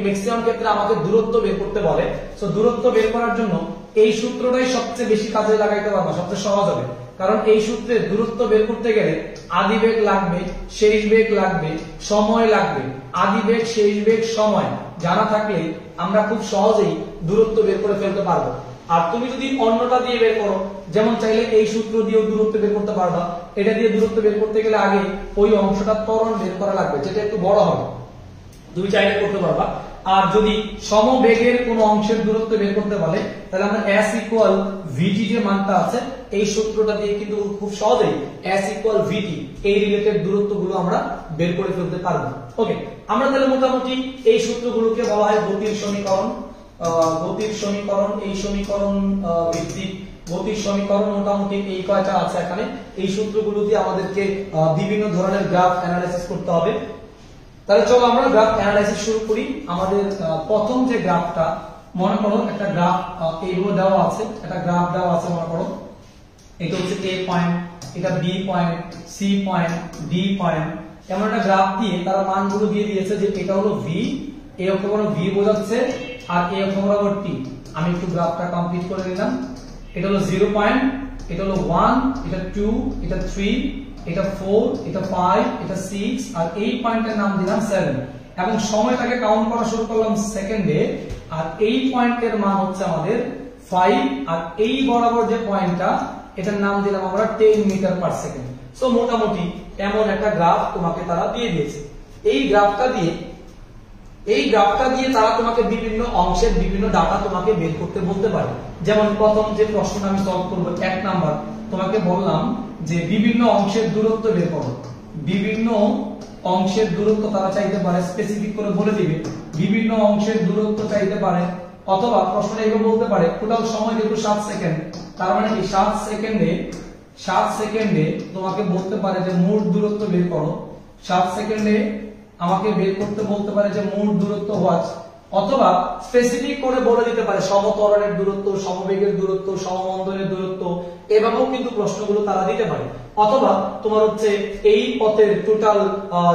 ম্যাক্সিমাম ক্ষেত্রে আমাকে দূরত্ব বের করতে বলে। সো দূরত্ব বের করার জন্য এই সূত্রটাই সবচেয়ে বেশি কাজে লাগাইতে পারবো, সবচেয়ে সহজ হবে। কারণ এই সূত্রে দূরত্ব বের করতে গেলে আদি বেগ লাগবে, শেষ বেগ লাগবে, সময় লাগবে। আদি বেগ, শেষ বেগ, সময় জানা থাকলে আমরা খুব সহজেই দূরত্ব বের করে ফেলতে পারবো। আর তুমি যদি অন্যটা দিয়ে বের করো, যেমন চাইলে এই সূত্র দিয়েও দূরত্ব বের করতে পারবা, এটা দিয়ে দূরত্ব বের করতে গেলে আগে ওই অংশটা ত্বরণ বের করা লাগবে, যেটা একটু বড় হবে, তুমি চাইলে করতে পারবা। আর যদি সমবেগের কোন অংশের দূরত্ব বের করতে বলে তাহলে আমরা s ইকুয়াল vt যে মানটা আছে এই সূত্রটা দিয়ে কিন্তু খুব সহজেই s ইকুয়াল vt এই রিলেটেড দূরত্বগুলো আমরা বের করে ফেলতে পারবো। ওকে, আমরা তাহলে মোটামুটি এই সূত্রগুলোকে বলা হয় গতির সমীকরণ। গতির সমীকরণ, এই সমীকরণ ভিত্তিক গতির সমীকরণ মোটামুটি এই কয়টা আছে এখানে। এই সূত্রগুলো দিয়ে আমাদেরকে বিভিন্ন ধরনের গ্রাফ অ্যানালাইসিস করতে হবে। তাহলে চলো আমরা গ্রাফ অ্যানালাইসিস শুরু করি। আমাদের প্রথম যে গ্রাফটা, মনে করো একটা গ্রাফ এইগুলো দেওয়া আছে, একটা গ্রাফ দেওয়া আছে, মনে করো এটা হচ্ছে A পয়েন্ট, এটা B point, C point, D point, এমন একটা গ্রাফ দিয়ে তারা মানগুলো দিয়ে দিয়েছে যে এটা হলো V, এই অক্ষ বরাবর V বোঝাচ্ছে, আর এই অক্ষ বরাবর T। আমি একটু গ্রাফটা কমপ্লিট করে নিলাম। এটা হলো 0 পয়েন্ট, এটা হলো 1, এটা 2, এটা 3, এটা 4, এটা 5, এটা 6, আর এই পয়েন্টের নাম দিলাম 7, এবং সময়টাকে কাউন্ট করা শুরু করলাম সেকেন্ডে। আর এই পয়েন্টের মান হচ্ছে আমাদের 5, আর এই বরাবর যে পয়েন্টটা এটার নাম দিলাম আমরা 10 মিটার পার সেকেন্ড। সো মোটামুটি এমন একটা গ্রাফ তোমাকে তারা দিয়ে দিয়েছে। এই গ্রাফটা দিয়ে তারা তোমাকে বিভিন্ন অংশের বিভিন্ন ডাটা তোমাকে বের করতে বলতে পারে। যেমন প্রথম যে প্রশ্নটা আমি সলভ করব, 1 নাম্বার, তোমাকে বললাম যে বিভিন্ন অংশের দূরত্ব বের করো। বিভিন্ন অংশের দূরত্ব তারা চাইতে পারে, স্পেসিফিক করে বলে দিবে বিভিন্ন অংশের দূরত্ব চাইতে পারে, অথবা প্রশ্নটা এভাবে বলতে পারে টোটাল সময় যেহেতু 7 সেকেন্ড, তার মানে কি 7 সেকেন্ডে তোমাকে বলতে পারে যে মোট দূরত্ব বের করো। 7 সেকেন্ডে আমাকে বের করতে বলতে পারে যে মোট দূরত্ব হোয়াট, অথবা স্পেসিফিক করে বলে দিতে পারে সমত্বরণের দূরত্ব, সমবেগের দূরত্ব, সমমন্দনের দূরত্ব, এভাবেও কিন্তু প্রশ্নগুলো তারা দিতে পারে। অথবা তোমার হচ্ছে এই পথের টোটাল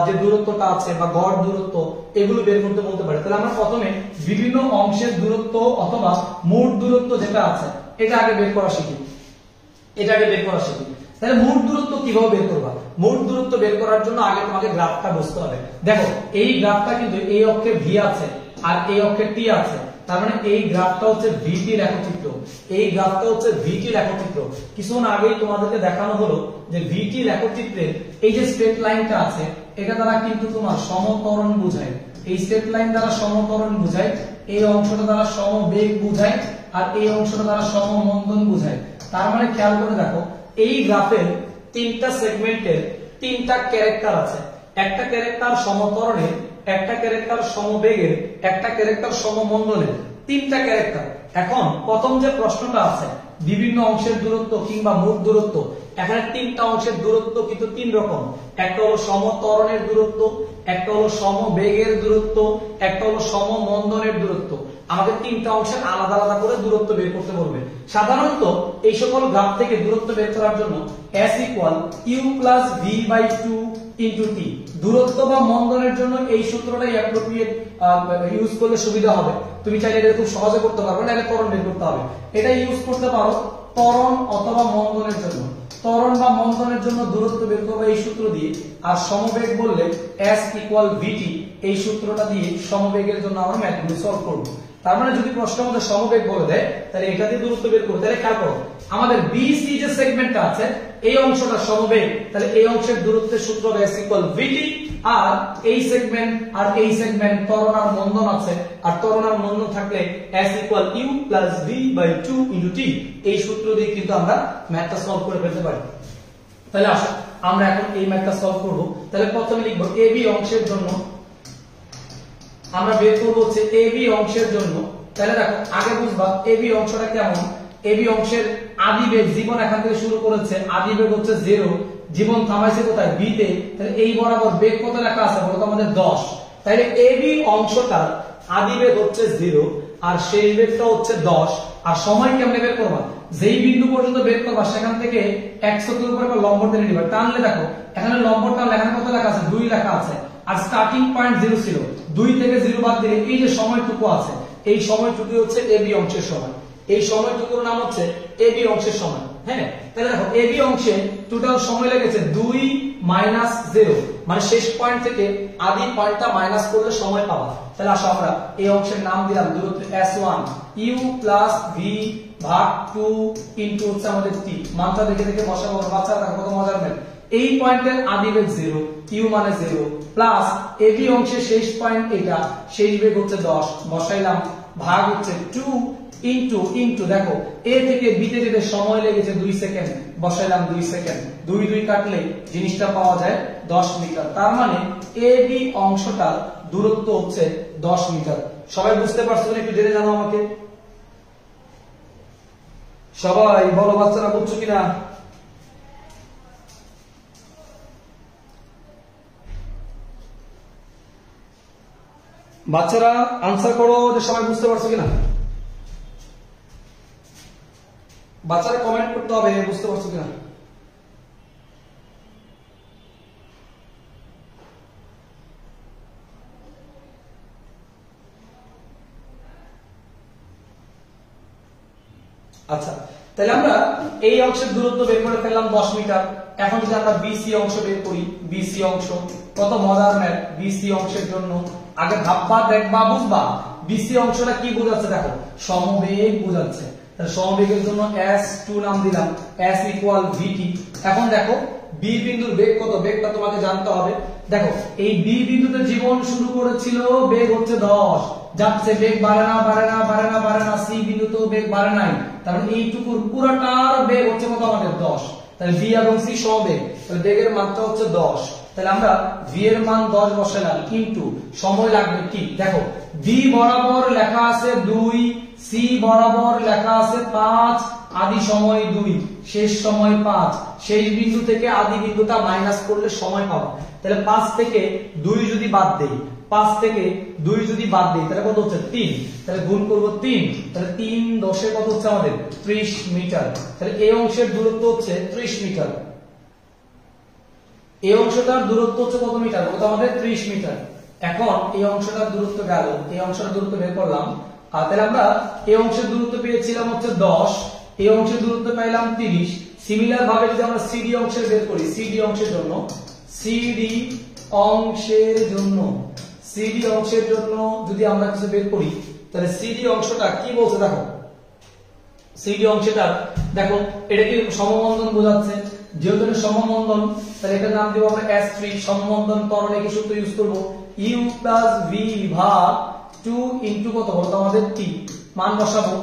যে দূরত্বটা আছে বা গড় দূরত্ব, এগুলো বের করতে বলতে পারে। তাহলে আমরা প্রথমে বিভিন্ন অংশের দূরত্ব অথবা মোট দূরত্ব যেটা আছে এটা আগে বের করা শিখি। তাহলে মোট দূরত্ব কিভাবে বের করবা? মোট দূরত্ব বের করার জন্য আগে তোমাকে গ্রাফটা বুঝতে হবে। দেখো এই গ্রাফটা কিন্তু এই অক্ষে ভি আছে আর এই অক্ষে টি আছে, তার মানে এই গ্রাফটা হচ্ছে ভিটি লেখচিত্র। এই গ্রাফটা হচ্ছে ভিটি লেখচিত্র। কিছুক্ষণ আগেই তোমাদেরকে দেখানো হলো যে ভিটি লেখচিত্রের এই যে স্ট্রেট লাইনটা আছে এটা দ্বারা কিন্তু তোমার সমত্বরণ বোঝায়। এই স্ট্রেট লাইন দ্বারা সমত্বরণ বোঝায়, এই অংশটা দ্বারা সমবেগ বোঝায়, আর এই অংশটা দ্বারা সমমন্দন বোঝায়। তার মানে খেয়াল করে দেখো এই গ্রাফের 3টা সেগমেন্টের 3টা ক্যারেক্টার আছে। একটা ক্যারেক্টার সমত্বরণের, একটা ক্যারেক্টার সমবেগের, একটা ক্যারেক্টার সমমন্দনের, 3টা ক্যারেক্টার। এখন প্রথম যে প্রশ্নটা আছে বিভিন্ন অংশের দূরত্ব কিংবা মোট দূরত্ব, এখানে 3টা অংশের দূরত্ব কিন্তু 3 রকম। একটা হলো সমত্বরণের দূরত্ব, একটা হলো সমবেগের দূরত্ব, একটা হলো সমমন্দনের দূরত্ব। আমাদের 3টা অংশের আলাদা আলাদা করে দূরত্ব বের করতে বলবে। সাধারণত এই সকল গ্রাফ থেকে দূরত্ব বের করার জন্য s equal u plus v by 2 into t। দূরত্ব বা মন্দনের জন্য এই সূত্রটাই অ্যাপ্রোপ্রিয়েট ইউজ করলে সুবিধা হবে। তুমি চাইলে এটা খুব সহজে করতে পারবে না, এটা ত্বরণ বের করতে হবে। এটা ইউজ করতে পারো ত্বরণ অথবা মন্দনের জন্য। ত্বরণ বা মন্দনের জন্য দূরত্ব বের করবে এই সূত্র দিয়ে, আর সমবেগ বললে s ইকুয়াল vt, এই সূত্রটা দিয়ে সমবেগের জন্য আমরা ম্যাথগুলো সলভ করব। তার মানে যদি প্রশ্নের মধ্যে সমবেগ বলে দেয় তাহলে এটা দিয়ে দূরত্ব বের করতে। তাহলে খেয়াল করো আমাদের BC যে সেগমেন্টটা আছে এই অংশটা সমবেগ, তাহলে এই অংশের দূরত্বের সূত্র হবে s ইকুয়াল vt, আর এই সেগমেন্ট আর এই সেগমেন্ট ত্বরণ আর মন্দন আছে, আর ত্বরণ আর মন্দন থাকলে s equal u plus v by 2 into t। এই সূত্র দিয়ে কিন্তু আমরা ম্যাথটা সলভ করে ফেলতে পারি। তাহলে আসো আমরা এখন এই ম্যাথটা সলভ করব। তাহলে প্রথমে লিখব AB অংশের জন্য আমরা বের করব হচ্ছে AB অংশের জন্য। তাহলে দেখো আগে বুঝবা AB অংশটা কেমন। AB অংশের আদি বেগ জীবন এখান থেকে শুরু করেছে, আদি বেগ হচ্ছে 0, জীবন থামাইছে কোথায়, বি তে। তাহলে এই বরাবর বেগ কত লেখা আছে বলতো আমাদের 10। তাহলে এবি অংশটার আদি বেগ হচ্ছে 0 আর শেষ বেগটা হচ্ছে 10। আর সময় কেমনে বের করবা, যেই বিন্দু পর্যন্ত বের করবা সেখান থেকে 100 এর উপর লম্ব টেনে নিবা। টানলে দেখো এখানে লম্বটা লেখার কত লেখা আছে, 2 লেখা আছে। আর স্টার্টিং পয়েন্ট 0 ছিল, 2 থেকে 0 বাদ দিলে এই যে সময়টুকু আছে, এই সময়টুকু হচ্ছে এবি অংশের সময়। এই সময়টুকুর নাম হচ্ছে এবি অংশের সময়। হ্যাঁ, তাহলে দেখো এবি অংশে টোটাল সময় লেগেছে 2 মাইনাস 0, মানে শেষ পয়েন্ট থেকে আদি পয়েন্টটা মাইনাস করলে সময় পাবা। তাহলে আসো আমরা এই অংশের নাম দিলাম দূরত্ব S1, u প্লাস v ভাগ 2 ইনটু হচ্ছে আমাদের t। মানটা দেখে দেখে বসাবো বাচ্চারা, কত মজার ম্যাথ। এই পয়েন্টের আদি বেগ 0, u মানে 0 প্লাস এবি অংশের শেষ পয়েন্ট এটা, শেষ বেগ হচ্ছে 10 বসাইলাম, ভাগ হচ্ছে 2 ইনটু দেখো এ থেকে বি তে যেতে সময় লেগেছে 2 সেকেন্ড, বসাইলাম 2 সেকেন্ড, 2 2 কাটলে জিনিসটা পাওয়া যায় 10 মিটার। তার মানে এবি অংশটার দূরত্ব হচ্ছে 10 মিটার। সবাই বুঝতে পারছো? একটু জেনে জানো আমাকে, সবাই বলো বাচ্চারা বুঝছো কিনা? বাচ্চারা আনসার করো যে সবাই বুঝতে পারছো কিনা। বাচ্চারা কমেন্ট করতে হবে বুঝতে পারছো কিনা। আচ্ছা, তাহলে আমরা এই অংশের দূরত্ব বের করে ফেললাম 10 মিটার। এখন যদি আমরা বিসি অংশ বের করি, বিসি অংশ কত মজার ম্যাথ। বিসি অংশের জন্য আগে ভাববা, দেখবা, বুঝবা বিসি অংশটা কি বোঝাচ্ছে। দেখো সমবেগ বোঝাচ্ছে, তাহলে সমবেগের জন্য S2 নাম দিলাম, S ইকুয়াল VT। এখন দেখো বি বিন্দুর বেগ কত, বেগটা তোমাকে জানতে হবে। দেখো এই বি বিন্দুতে জীবন শুরু করেছিল, বেগ হচ্ছে 10, যাচ্ছে বেগ বাড়ে না বাড়ে না বাড়ে না বাড়ে না, সি বিন্দুতেও বেগ বাড়ে নাই। তারপরে এইটুকুর পুরোটার বেগ হচ্ছে কত আমাদের 10। তাহলে বি এবং সি সমবেগ, তাহলে বেগের মাত্রা হচ্ছে 10। তাহলে আমরা ভি এর মান 10 বসালাম ইনটু সময় লাগবে কি। দেখো বি বরাবর লেখা আছে 2, সি বরাবর লেখা আছে 5, আদি সময় 2, শেষ সময় 5। শেষ বিন্দু থেকে আদি বিন্দুটা মাইনাস করলে সময় পাবো। তাহলে 5 থেকে 2 যদি বাদ দেই, 5 থেকে 2 যদি বাদ দেই তাহলে কত হচ্ছে 3। তাহলে গুণ করব 3, তাহলে 3 10 কত হচ্ছে আমাদের 30 মিটার। তাহলে এই অংশের দূরত্ব হচ্ছে 30 মিটার। এই অংশটার দূরত্ব হচ্ছে কত মিটার বলতো আমাদের 30 মিটার। এখন এই অংশটার দূরত্ব গেল, এই অংশটার দূরত্ব বের করলাম। আর তাহলে আমরা এই অংশের দূরত্ব পেয়েছিলাম হচ্ছে 10, এই অংশের দূরত্ব পাইলাম 30। সিমিলার ভাবে যদি আমরা সিডি অংশের বের করি, সিডি অংশের জন্য যদি আমরা কিছু বের করি, তাহলে সিডি অংশটা কি বলছে দেখো। সিডি অংশটা দেখো এটা কি সমবন্ধন বোঝাচ্ছে, যেহেতু এটা সমবন্ধন তাহলে এটার নাম দেব আমরা S3। সমবন্ধন ত্বরণে কি সূত্র ইউজ করব, u প্লাস v ভাগ 2 ইনটু কত বলতো আমাদের t। মান বসাবো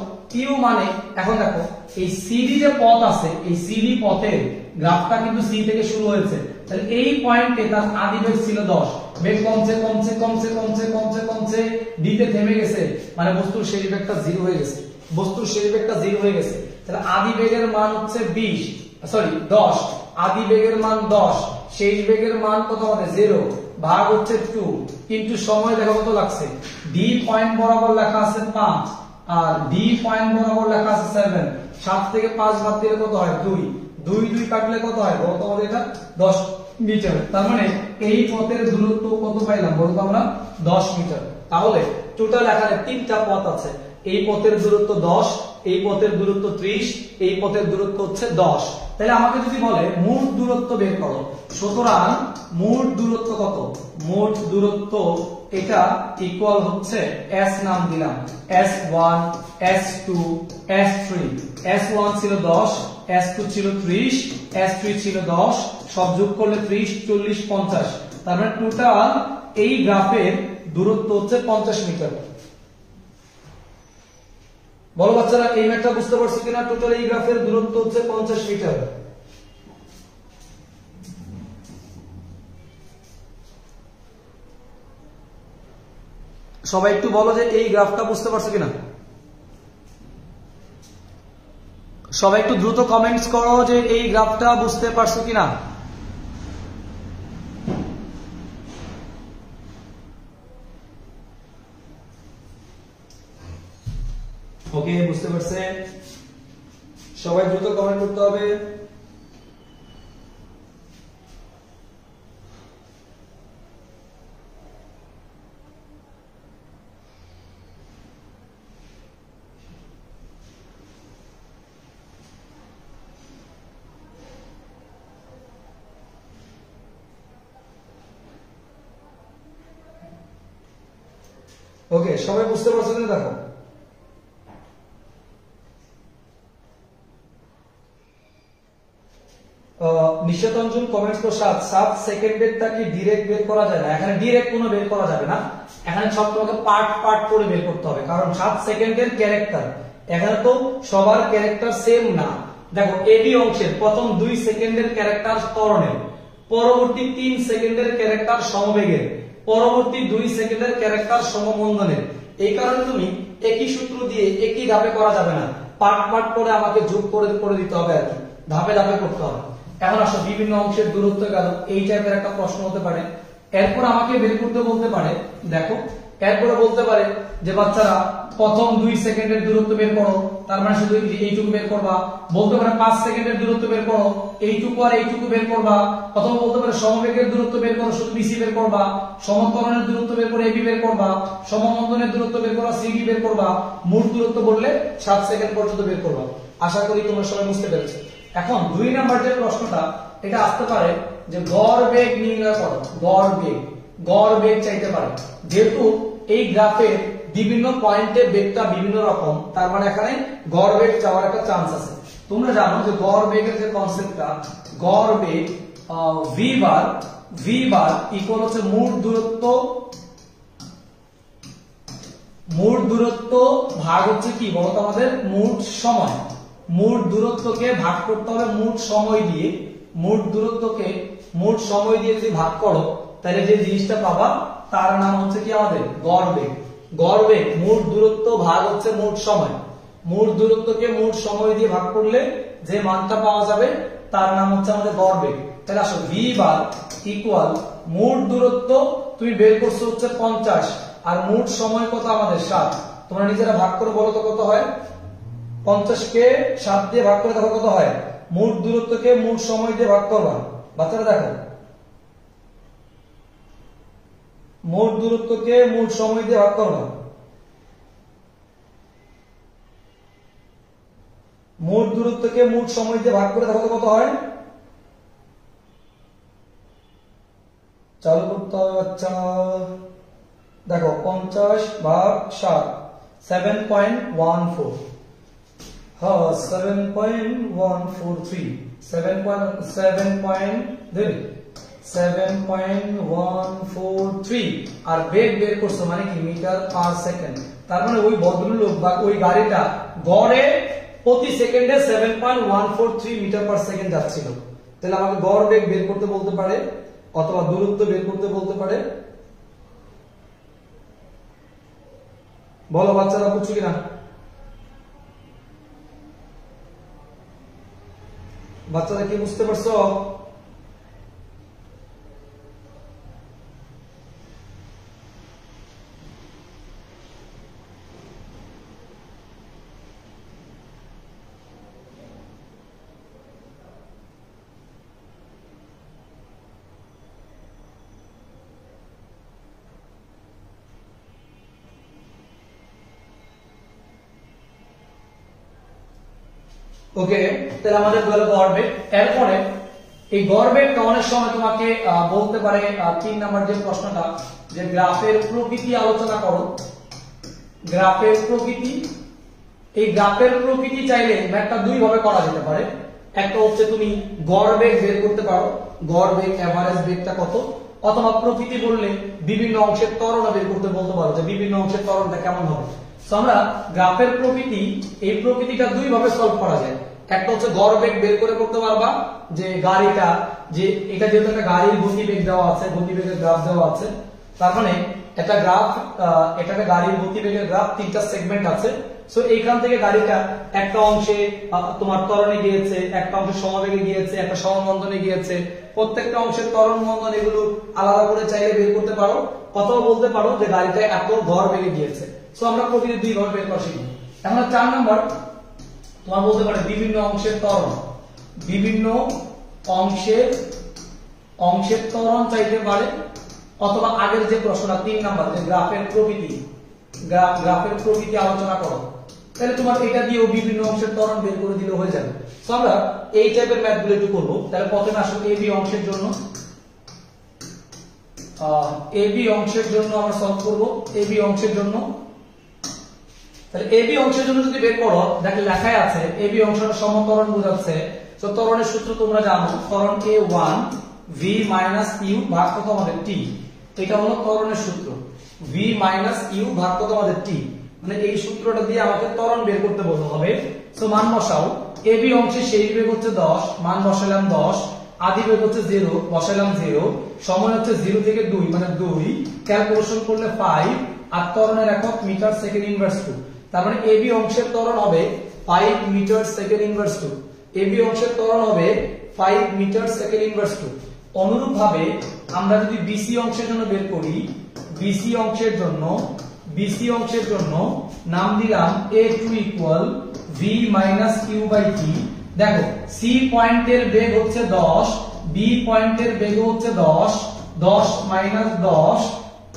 u মানে, এখন দেখো এই সিডি যে পথ আছে, এই সিডি পথের গ্রাফটা কিন্তু সি থেকে শুরু হয়েছে। তাহলে এই পয়েন্টে তার আদি বেগ ছিল 10, বেগ কমছে কমছে কমছে কমছে কমছে কমছে ডি তে থেমে গেছে, মানে বস্তুর শেষ বেগটা 0 হয়ে গেছে, বস্তুর শেষ বেগটা 0 হয়ে গেছে। তাহলে আদি বেগের মান হচ্ছে 10, আদি বেগের মান 10, শেষ বেগের মান কত আমাদের 0 ভাগ হচ্ছে 2 কিন্তু সময় দেখো কত লাগছে। ডি পয়েন্ট বরাবর লেখা আছে 5 আর ডি পয়েন্ট বরাবর লেখা আছে 7। 7 থেকে 5 বাদ দিলে কত হয় 2, 2 2 কাটলে কত হয় বলতো আমাদের এটা 10 মিটার। তার মানে এই পথের দূরত্ব কত পাইলাম বলতো আমরা 10 মিটার। তাহলে টোটাল এখানে 3টা পথ আছে, এই পথের দূরত্ব 10, এই পথের দূরত্ব 30, এই পথের দূরত্ব হচ্ছে 10। তাহলে আমাকে যদি বলে মোট দূরত্ব বের করো, সুতরাং মোট দূরত্ব কত, মোট দূরত্ব এটা ইকুয়াল হচ্ছে S নাম দিলাম, S1 S2 S3। S1 ছিল 10, S2 ছিল 30, S3 ছিল 10, সব যোগ করলে 30 40 50। তার মানে টোটাল এই গ্রাফের দূরত্ব হচ্ছে 50 মিটার। বলো বাচ্চারা এই ম্যাথটা বুঝতে পারছো কিনা? টোটাল এই গ্রাফের দূরত্ব হচ্ছে 50 মিটার। সবাই একটু বলো যে এই গ্রাফটা বুঝতে পারছো কিনা। সবাই একটু দ্রুত কমেন্টস করো যে এই গ্রাফটা বুঝতে পারছো কিনা। ওকে, বুঝতে পারছে? সবাই দ্রুত কমেন্ট করতে হবে। ওকে, সবাই বুঝতে পারছেন? দেখো নিশাতঞ্জন কমেন্টস তো 7 সেকেন্ডেরটা কি ডাইরেক্ট বের করা যায় না? এখানে ডাইরেক্ট কোনো বের করা যাবে না, এখানে সব তোমাকে পার্ট পার্ট করে বের করতে হবে, কারণ 7 সেকেন্ডের ক্যারেক্টার এখানে তো সবার ক্যারেক্টার সেম না। দেখো এবি অংশের প্রথম 2 সেকেন্ডের ক্যারেক্টার ত্বরণের, পরবর্তী 3 সেকেন্ডের ক্যারেক্টার সমবেগের, পরবর্তী 2 সেকেন্ডের ক্যারেক্টার সমমন্দনের। এই কারণে তুমি একই সূত্র দিয়ে একই ধাপে করা যাবে না, পার্ট পার্ট করে আমাকে যোগ করে দিতে হবে আর কি, ধাপে ধাপে করতে হবে। এখন আসো বিভিন্ন অংশের দূরত্ব গেল, এই টাইপের একটা প্রশ্ন হতে পারে। এরপর আমাকে বের করতে বলতে পারে, দেখো এরপরে বলতে পারে যে বাচ্চারা প্রথম 2 সেকেন্ডের দূরত্ব বের করো, তার মানে শুধু এইটুকু বের করবা। বলতে পারে 5 সেকেন্ডের দূরত্ব বের করো, এইটুকু আর এইটুকু বের করবা। অথবা বলতে পারে সমবেগের দূরত্ব বের করো, শুধু বিসি বের করবা। সমত্বরণের দূরত্ব বের করে এবি বের করবা, সমমন্দনের দূরত্ব বের করবা, সিডি বের করবা। মূল দূরত্ব বললে 7 সেকেন্ড পর্যন্ত বের করবা। আশা করি তোমরা সবাই বুঝতে পেরেছো। এখন 2 নাম্বার যে প্রশ্নটা, এটা আসতে পারে যে গড় বেগ নির্ণয় করো। গড় বেগ চাইতে পারে, যেহেতু এই গ্রাফের বিভিন্ন পয়েন্টে বেগটা বিভিন্ন রকম, তার মানে এখানে গড় বেগ চাওয়ার একটা চান্স আছে। তোমরা জানো যে গড় বেগের যে কনসেপ্টটা, গড় বেগ ভি বার ইকুয়াল হচ্ছে মোট দূরত্ব ভাগ হচ্ছে কি বলতো আমাদের মোট সময়। মোট দূরত্বকে ভাগ করতে হবে মোট সময় দিয়ে। মোট দূরত্বকে মোট সময় দিয়ে যদি ভাগ করো, তাহলে যে জিনিসটা পাবা তার নাম হচ্ছে কি আমাদের গড় বেগ। গড় বেগ মোট দূরত্ব ভাগ হচ্ছে মোট সময়। মোট দূরত্বকে মোট সময় দিয়ে ভাগ করলে যে মানটা পাওয়া যাবে তার নাম হচ্ছে আমাদের গড় বেগ। তাহলে আসো ভি বার ইকুয়াল মোট দূরত্ব তুমি বের করছো হচ্ছে 50, আর মোট সময় কত আমাদের 7। তোমরা নিজেরা ভাগ করে বলো তো কত হয়। 50 কে 7 দিয়ে ভাগ করে দেখো কত হয়। মোট দূরত্বকে মোট সময় দিয়ে ভাগ করবা। বাচ্চারা দেখো, মোট দূরত্বকে মোট সময় দিয়ে ভাগ করবা। মোট দূরত্বকে মোট সময় দিয়ে ভাগ করে দেখো তো কত হয়। চালু করতে হবে বাচ্চা। দেখো 50 ভাগ 7, 7.14। হ্যাঁ 7.143, 7.143। আর বেগ বের করছো মানে কি মিটার পার সেকেন্ড। তার মানে ওই ভদ্রলোক বা ওই গাড়িটা গড়ে প্রতি সেকেন্ডে 7.143 মিটার পার সেকেন্ড যাচ্ছিল। তাহলে আমাকে গড় বেগ বের করতে বলতে পারে, অথবা দূরত্ব বের করতে বলতে পারে। বলো বাচ্চারা, বুঝছো কিনা? বাচ্চারা কি বুঝতে পারছো? ওকে, তাহলে আমাদের গেল গড় বেগ। এরপরে এই গড় বেগটা অনেক সময় তোমাকে বলতে পারে 3 নাম্বার যে প্রশ্নটা, যে গ্রাফের প্রকৃতি আলোচনা করো। গ্রাফের প্রকৃতি, এই গ্রাফের প্রকৃতি চাইলে ম্যাথটা 2 ভাবে করা যেতে পারে। একটা হচ্ছে তুমি গড় বেগ বের করতে পারো, গড় বেগ এভারেজ বেগটা কত, অথবা প্রকৃতি বললে বিভিন্ন অংশের ত্বরণ বের করতে বলতে পারো, যে বিভিন্ন অংশের ত্বরণটা কেমন হবে। আমরা গ্রাফের প্রকৃতি, এই প্রকৃতিটা 2 ভাবে সলভ করা যায়। একটা হচ্ছে গড় বেগ বের করে করতে পারবা, যে গাড়িটা, যে এটা যেহেতু একটা গাড়ির গতিবেগ দেওয়া আছে, গতিবেগের গ্রাফ দেওয়া আছে, তার মানে একটা গ্রাফ, এটা একটা গাড়ির গতিবেগের গ্রাফ, 3টা সেগমেন্ট আছে। সো এইখান থেকে গাড়িটা একটা অংশে তোমার ত্বরণে গিয়েছে, একটা অংশে সমবেগে গিয়েছে, একটা সমমন্দনে গিয়েছে। প্রত্যেকটা অংশের ত্বরণ মন্দন এগুলো আলাদা করে চাইলে বের করতে পারো, অথবা বলতে পারো যে গাড়িটা এত গড় বেগে গিয়েছে। সো আমরা প্রকৃতি 2 ভাবে বের করা শিখি। এখন 4 নাম্বার তোমার বলতে পারে বিভিন্ন অংশের ত্বরণ, বিভিন্ন অংশের ত্বরণ চাইতে পারে, অথবা আগের যে প্রশ্নটা 3 নাম্বার যে গ্রাফের প্রকৃতি আলোচনা করো, তাহলে তোমার এটা দিয়েও বিভিন্ন অংশের ত্বরণ বের করে দিলে হয়ে যাবে। সো আমরা এই টাইপের ম্যাথ গুলো একটু করবো। তাহলে প্রথমে আসলে এবি অংশের জন্য আমরা সলভ করব এবি অংশের জন্য। তাহলে এবি অংশের জন্য যদি বের করো, দেখো লেখাই আছে এবি অংশটা সমত্বরণ বোঝাচ্ছে। তো ত্বরণের সূত্র তোমরা জানো, ত্বরণ A1 V - U ভাগ কত আমাদের T, এটা হলো ত্বরণের সূত্র। V - U ভাগ কত আমাদের T, মানে এই সূত্রটা দিয়ে আমাকে ত্বরণ বের করতে বলতে হবে। সো মান বসাও, এবি অংশে শেষ বেগ হচ্ছে 10, মান বসালাম 10, আদি বেগ হচ্ছে 0, বসালাম 0, সময় হচ্ছে 0 থেকে 2 মানে 2, ক্যালকুলেশন করলে 5, আর ত্বরণের একক মিটার সেকেন্ড ইনভার্স 2। তার মানে এবি অংশের ত্বরণ হবে 5 মিটার সেকেন্ড ইনভার্স 2। এবি অংশের ত্বরণ হবে 5 মিটার সেকেন্ড ইনভার্স 2। অনুরূপভাবে আমরা যদি বিসি অংশের জন্য বের করি, বিসি অংশের জন্য নাম দিলাম A2 ইকুয়াল V - Q/T। দেখো সি পয়েন্টের বেগ হচ্ছে 10, বি পয়েন্টের বেগ হচ্ছে 10, 10 - 10,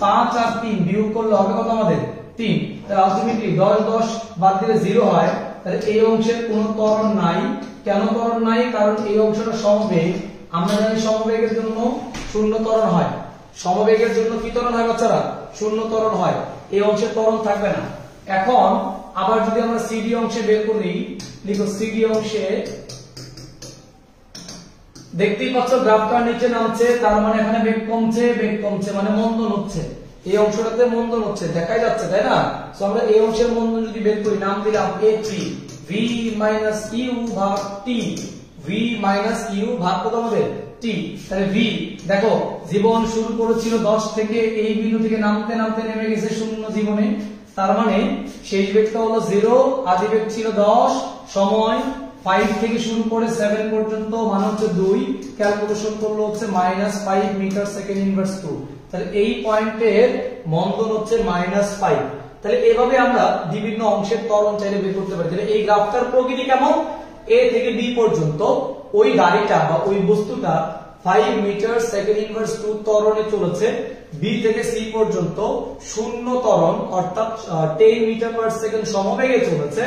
5 আর 3 বিয়োগ করলে হবে কত আমাদের 3। তাহলে আলটিমেটলি 10 10 বাদ দিলে 0 হয়। তাহলে এই অংশের কোনো ত্বরণ নাই। কেন ত্বরণ নাই? কারণ এই অংশটা সমবেগ। আমরা জানি সমবেগের জন্য শূন্য ত্বরণ হয়। সমবেগের জন্য কি ত্বরণ হয় বাচ্চারা? শূন্য ত্বরণ হয়। এই অংশের ত্বরণ থাকবে না। এখন আবার যদি আমরা সিডি অংশে বের করি, লিখো সিডি অংশে, দেখতেই পাচ্ছ গ্রাফটা নিচে নামছে, তার মানে এখানে বেগ কমছে মানে মন্দন হচ্ছে। এই অংশটাতে মন্দন হচ্ছে, দেখাই যাচ্ছে তাই না? সো আমরা এই অংশের মন্দন যদি বের করি, নাম দিলাম A3 V - U ভাগ T, V - U ভাগ কত আমাদের T। তাহলে V দেখো জীবন শুরু করেছিল 10 থেকে, এই বিন্দু থেকে নামতে নামতে নেমে গেছে 0 জীবনে। তার মানে শেষ বেগটা হলো 0, আদি বেগ ছিল 10, সময় 5 থেকে শুরু করে 7 পর্যন্ত, মান হচ্ছে 2, ক্যালকুলেশন করলে হচ্ছে -5 মিটার সেকেন্ড ইনভার্স 2। তাহলে এই পয়েন্টের মন্দন হচ্ছে -5। তাহলে এভাবে আমরা বিভিন্ন অংশের ত্বরণ চাইলে বের করতে পারি। তাহলে এই গ্রাফটার প্রকৃতি কেমন? A থেকে B পর্যন্ত ওই গাড়িটা বা ওই বস্তুটা 5 মিটার সেকেন্ড ইনভার্স 2 ত্বরণে চলেছে। B থেকে C পর্যন্ত শূন্য ত্বরণ অর্থাৎ 10 মিটার পার সেকেন্ড সমবেগে চলেছে।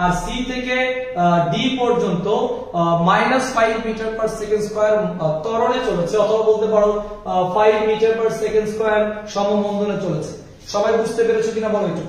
আর C থেকে D পর্যন্ত -5 মিটার পার সেকেন্ড স্কয়ার ত্বরণে চলেছে, অথবা বলতে পারো 5 মিটার পার সেকেন্ড স্কয়ার সমমন্দনে চলেছে। সবাই বুঝতে পেরেছো কিনা বলো একটু?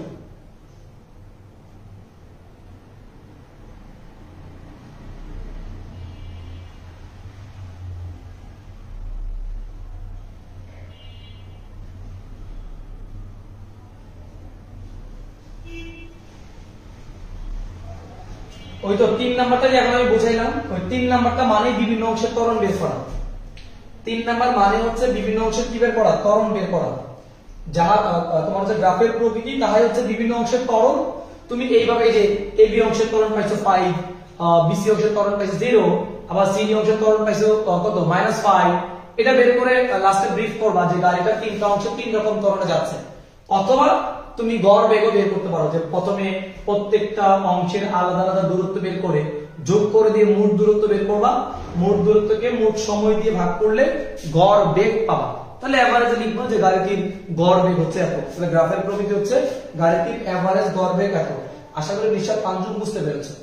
ওই তো 3 নাম্বারটা যে এখন আমি বুঝাইলাম, ওই 3 নাম্বারটা মানে বিভিন্ন অংশের ত্বরণ বের করা। 3 নাম্বার মানে হচ্ছে বিভিন্ন অংশের কি বের করা? ত্বরণ বের করা। যাহা তোমার যে গ্রাফের প্রকৃতি তাহাই হচ্ছে বিভিন্ন অংশের ত্বরণ। তুমি এইভাবে এই যে এবি অংশের ত্বরণ পাইছো 5, বিসি অংশের ত্বরণ পাইছো 0, আবার সিডি অংশের ত্বরণ পাইছো কত -5, এটা বের করে লাস্টে ব্রিফ করবা যে গাড়িটা 3টা অংশে 3 রকম ত্বরণে যাচ্ছে। অথবা তুমি গড় বেগও বের করতে পারো, যে প্রথমে প্রত্যেকটা অংশের আলাদা আলাদা দূরত্ব বের করে যোগ করে দিয়ে মোট দূরত্ব বের করবা, মোট দূরত্বকে মোট সময় দিয়ে ভাগ করলে গড় বেগ পাবা। তাহলে এভারেজে লিখবো যে গাড়িটির গড় বেগ হচ্ছে এত। তাহলে গ্রাফের প্রকৃতি হচ্ছে গাড়িটির এভারেজ গড় বেগ এত। আশা করি নিশ্চয় 5 জন বুঝতে পেরেছো।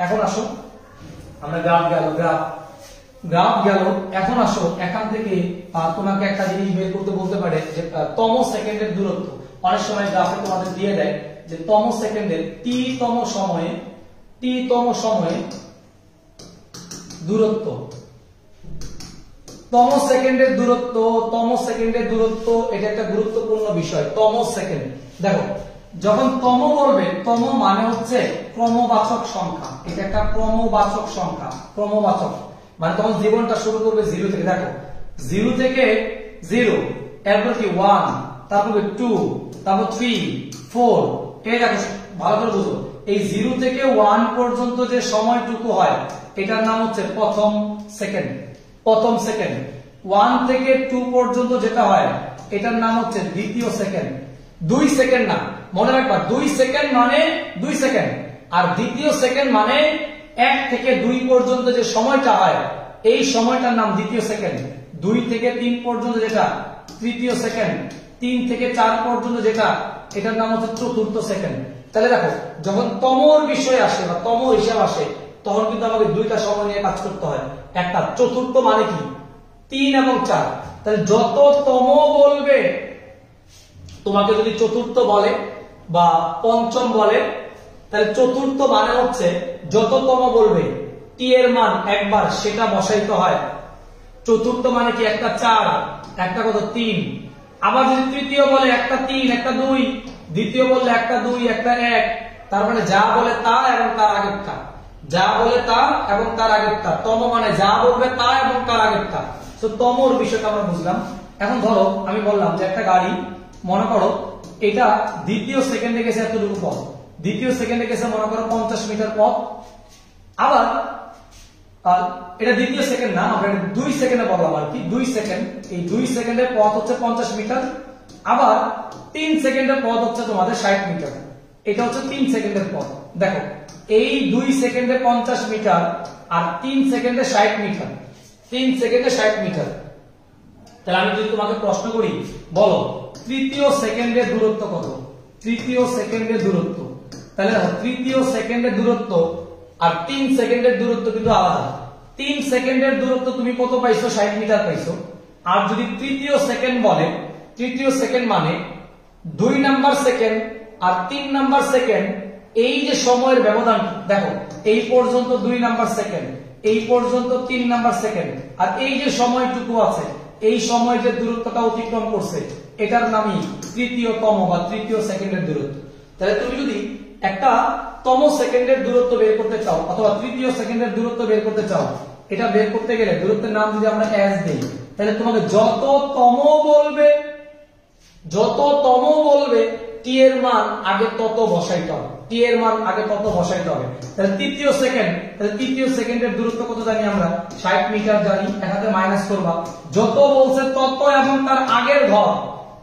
এখন আসো আমরা গ্রাফ গেল। এখন আসো এখান থেকে তোমাকে একটা জিনিস বের করতে বলতে পারে যে তম সেকেন্ডের দূরত্ব। অনেক সময় গ্রাফে তোমাদের দিয়ে দেয় যে তম সেকেন্ডের টি-তম সময়ে দূরত্ব, তম সেকেন্ডের দূরত্ব এটা একটা গুরুত্বপূর্ণ বিষয়। তম সেকেন্ড দেখো, যখন তম বলবে, তম মানে হচ্ছে ক্রমবাচক সংখ্যা। এটা একটা ক্রমবাচক সংখ্যা, ক্রমবাচক মানে তখন জীবনটা শুরু করবে 0 থেকে। দেখো 0 থেকে 0, এরপর কি 1, তারপর 2, তারপর 3, 4, এই দেখো ভালো করে বুঝো, এই 0 থেকে 1 পর্যন্ত যে সময়টুকু হয় এটার নাম হচ্ছে প্রথম সেকেন্ড। 1 থেকে 2 পর্যন্ত যেটা হয় এটার নাম হচ্ছে দ্বিতীয় সেকেন্ড। 2 সেকেন্ড না, মনে রাখবা 2 সেকেন্ড মানে 2 সেকেন্ড। আর দ্বিতীয় সেকেন্ড মানে 1 থেকে 2 পর্যন্ত যে সময়টা হয় এই সময়টার নাম দ্বিতীয় সেকেন্ড, 2 থেকে 3 পর্যন্ত যেটা তৃতীয় সেকেন্ড, 3 থেকে 4 পর্যন্ত যেটা এটার নাম হচ্ছে চতুর্থ সেকেন্ড। তাহলে দেখো যখন তমর বিষয় আসে বা তম হিসাব আসে তখন কিন্তু আমাকে দুইটা সময় নিয়ে কাজ করতে হয়। একটা চতুর্থ মানে কি 3 এবং 4, তাহলে যত তম বলবে, তোমাকে যদি চতুর্থ বলে বা পঞ্চম বলে তাহলে চতুর্থ মানে হচ্ছে যততম বলবে টি এর মান একবার সেটা বসাইতে হয়। চতুর্থ মানে কি একটা 4 একটা কত 3, আবার যদি তৃতীয় বলে একটা 3 একটা 2, দ্বিতীয় বললে একটা 2 একটা 1, তার মানে যা বলে তা এবং তার আগেরটা, যা বলে তা এবং তার আগেরটা। তম মানে যা বলবে তা এবং তার আগেরটা। তো তমর বিষয়টা আমরা বুঝলাম। এখন ধরো আমি বললাম যে একটা গাড়ি, মনে করো এটা দ্বিতীয় সেকেন্ডে গেছে এতটুকু পথ, দ্বিতীয় সেকেন্ডে গেছে মনে করো 50 মিটার পথ, আবার এটা দ্বিতীয় সেকেন্ড না, আমরা 2 সেকেন্ডে বললাম আর কি, 2 সেকেন্ড, এই 2 সেকেন্ডের পথ হচ্ছে 50 মিটার, আবার 3 সেকেন্ডের পথ হচ্ছে তোমাদের 60 মিটার। এটা হচ্ছে 3 সেকেন্ডের পথ। দেখো এই 2 সেকেন্ডে 50 মিটার আর 3 সেকেন্ডে 60 মিটার, 3 সেকেন্ডে 60 মিটার। তাহলে আমি যদি তোমাকে প্রশ্ন করি, বলো তৃতীয় সেকেন্ডের দূরত্ব কত? তৃতীয় সেকেন্ডের দূরত্ব, তাহলে দেখো তৃতীয় সেকেন্ডের দূরত্ব আর 3 সেকেন্ডের দূরত্ব কিন্তু আলাদা। 3 সেকেন্ডের দূরত্ব তুমি কত পাইছো? 60 মিটার পাইছো। আর যদি তৃতীয় সেকেন্ড বলে, তৃতীয় সেকেন্ড মানে 2 নাম্বার সেকেন্ড আর 3 নাম্বার সেকেন্ড, এই যে সময়ের ব্যবধান দেখো, এই পর্যন্ত 2 নাম্বার সেকেন্ড, এই পর্যন্ত 3 নাম্বার সেকেন্ড, আর এই যে সময়টুকু আছে এই সময় যে দূরত্বটা অতিক্রম করছে এটার নামই তৃতীয়তম বা তৃতীয় সেকেন্ডের দূরত্ব। তাহলে তুমি যদি একটা তম সেকেন্ডের দূরত্ব বের করতে চাও অথবা তৃতীয় সেকেন্ডের দূরত্ব বের করতে চাও, এটা বের করতে গেলে দূরত্বের নাম যদি আমরা s দেই, তাহলে তোমাকে যত তম বলবে টি এর মান আগে তত বসাইতে হবে, টি এর মান আগে তত বসাইতে হবে। তাহলে তৃতীয় সেকেন্ড, তাহলে তৃতীয় সেকেন্ডের দূরত্ব কত জানি আমরা? 60 মিটার জানি, এখানে মাইনাস করবা, যত বলছে তত এবং তার আগের ঘর,